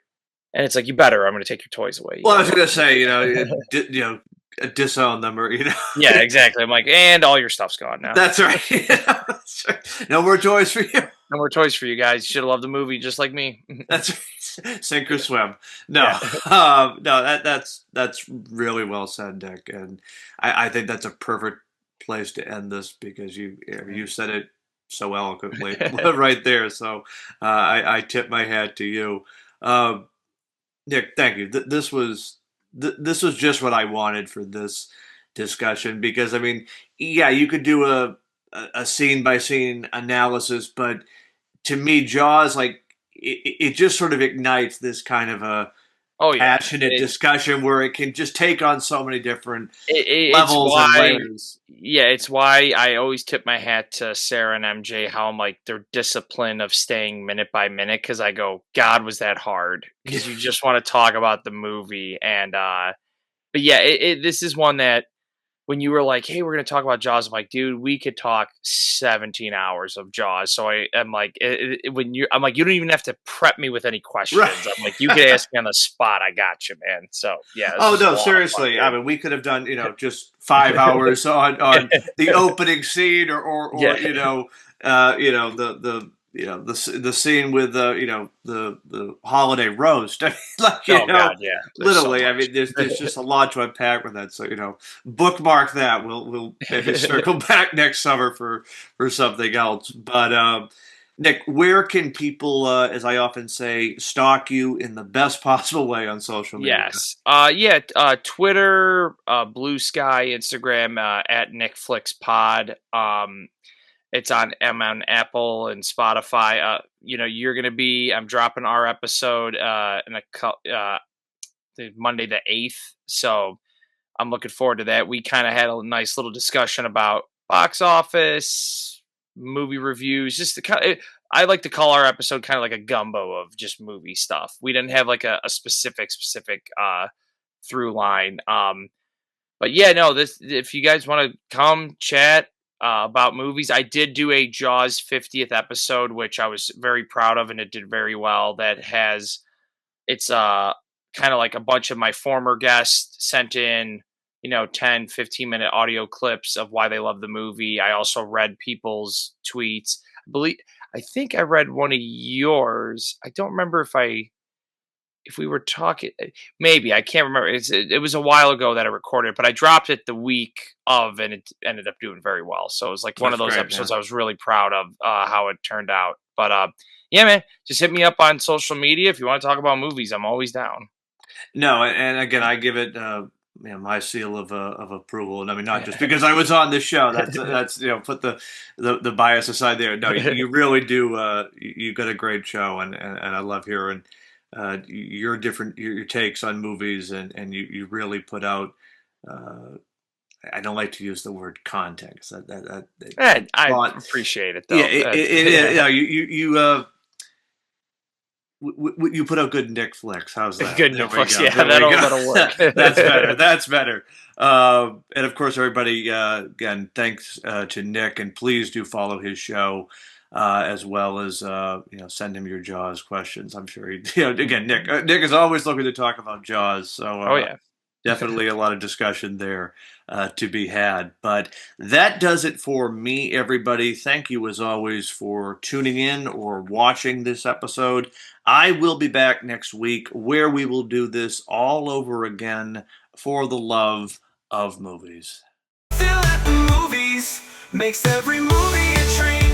And it's like, you better, I'm going to take your toys away. You Well, I got was to gonna say, watch it. disown them, or Yeah, exactly. I'm like, and all your stuff's gone now. That's right. That's right. No more toys for you. No more toys for you guys. You should have loved the movie just like me. That's right. Sink or swim. No, Yeah. no. That's really well said, Dick, and I think that's a perfect place to end this because you said it so eloquently right there. So I tip my hat to you, Nick. Thank you. This was this was just what I wanted for this discussion because I mean, yeah, you could do a scene by scene analysis, but to me, Jaws like it just sort of ignites this kind of a Oh yeah, passionate discussion where it can just take on so many different it's levels and why. layers. Yeah, it's why I always tip my hat to Sarah and MJ. How I'm like their discipline of staying minute by minute because I go, God, was that hard? Because you just want to talk about the movie and but yeah, this is one that when you were like, "Hey, we're going to talk about Jaws," I'm like, "Dude, we could talk 17 hours of Jaws." So I'm like, I'm like, you don't even have to prep me with any questions. Right. I'm like, you could ask me on the spot. I got you, man. So yeah. This Oh was a no, lot of seriously. fun, I mean, we could have done just 5 hours on the opening scene, or yeah. the scene with the holiday roast. I mean, like Oh God, yeah. There's so literally. I much. mean, there's just a lot to unpack with that. So bookmark that. We'll maybe circle back next summer for something else. But Nick, where can people, as I often say, stalk you in the best possible way on social media? Yes. Twitter, Blue Sky, Instagram, at NickFlix Pod. It's on Apple and Spotify. I'm dropping our episode the Monday the 8th. So I'm looking forward to that. We kind of had a nice little discussion about box office, movie reviews, just I like to call our episode kind of like a gumbo of just movie stuff. We didn't have like a specific through line. But yeah, no, this if you guys want to come chat about movies, I did do a Jaws 50th episode, which I was very proud of, and it did very well. It's kind of like a bunch of my former guests sent in 10 15-minute audio clips of why they love the movie. I also read people's tweets. I think I read one of yours. I don't remember if we were talking, maybe I can't remember. It was a while ago that I recorded, but I dropped it the week of, and it ended up doing very well. So it was like one of That's those great, episodes man. I was really proud of how it turned out. But yeah, man, just hit me up on social media if you want to talk about movies. I'm always down. No, and again, I give it my seal of approval, and I mean not just because I was on this show. That's put the bias aside there. No, you really do. You got a great show, and I love hearing your takes on movies, and you really put out. I don't like to use the word content 'cause I thought- appreciate it though. yeah, yeah, you put out good Nick flicks. How's that? Good There we Netflix. go. Yeah, There we go. that'll work. That's better. That's better. And of course, everybody, again, thanks to Nick, and please do follow his show as well as send him your Jaws questions. I'm sure he. Again, Nick is always looking to talk about Jaws. So Oh yeah. definitely a lot of discussion there to be had. But that does it for me, everybody. Thank you, as always, for tuning in or watching this episode. I will be back next week where we will do this all over again for the love of movies. Phil at the movies makes every movie a treat.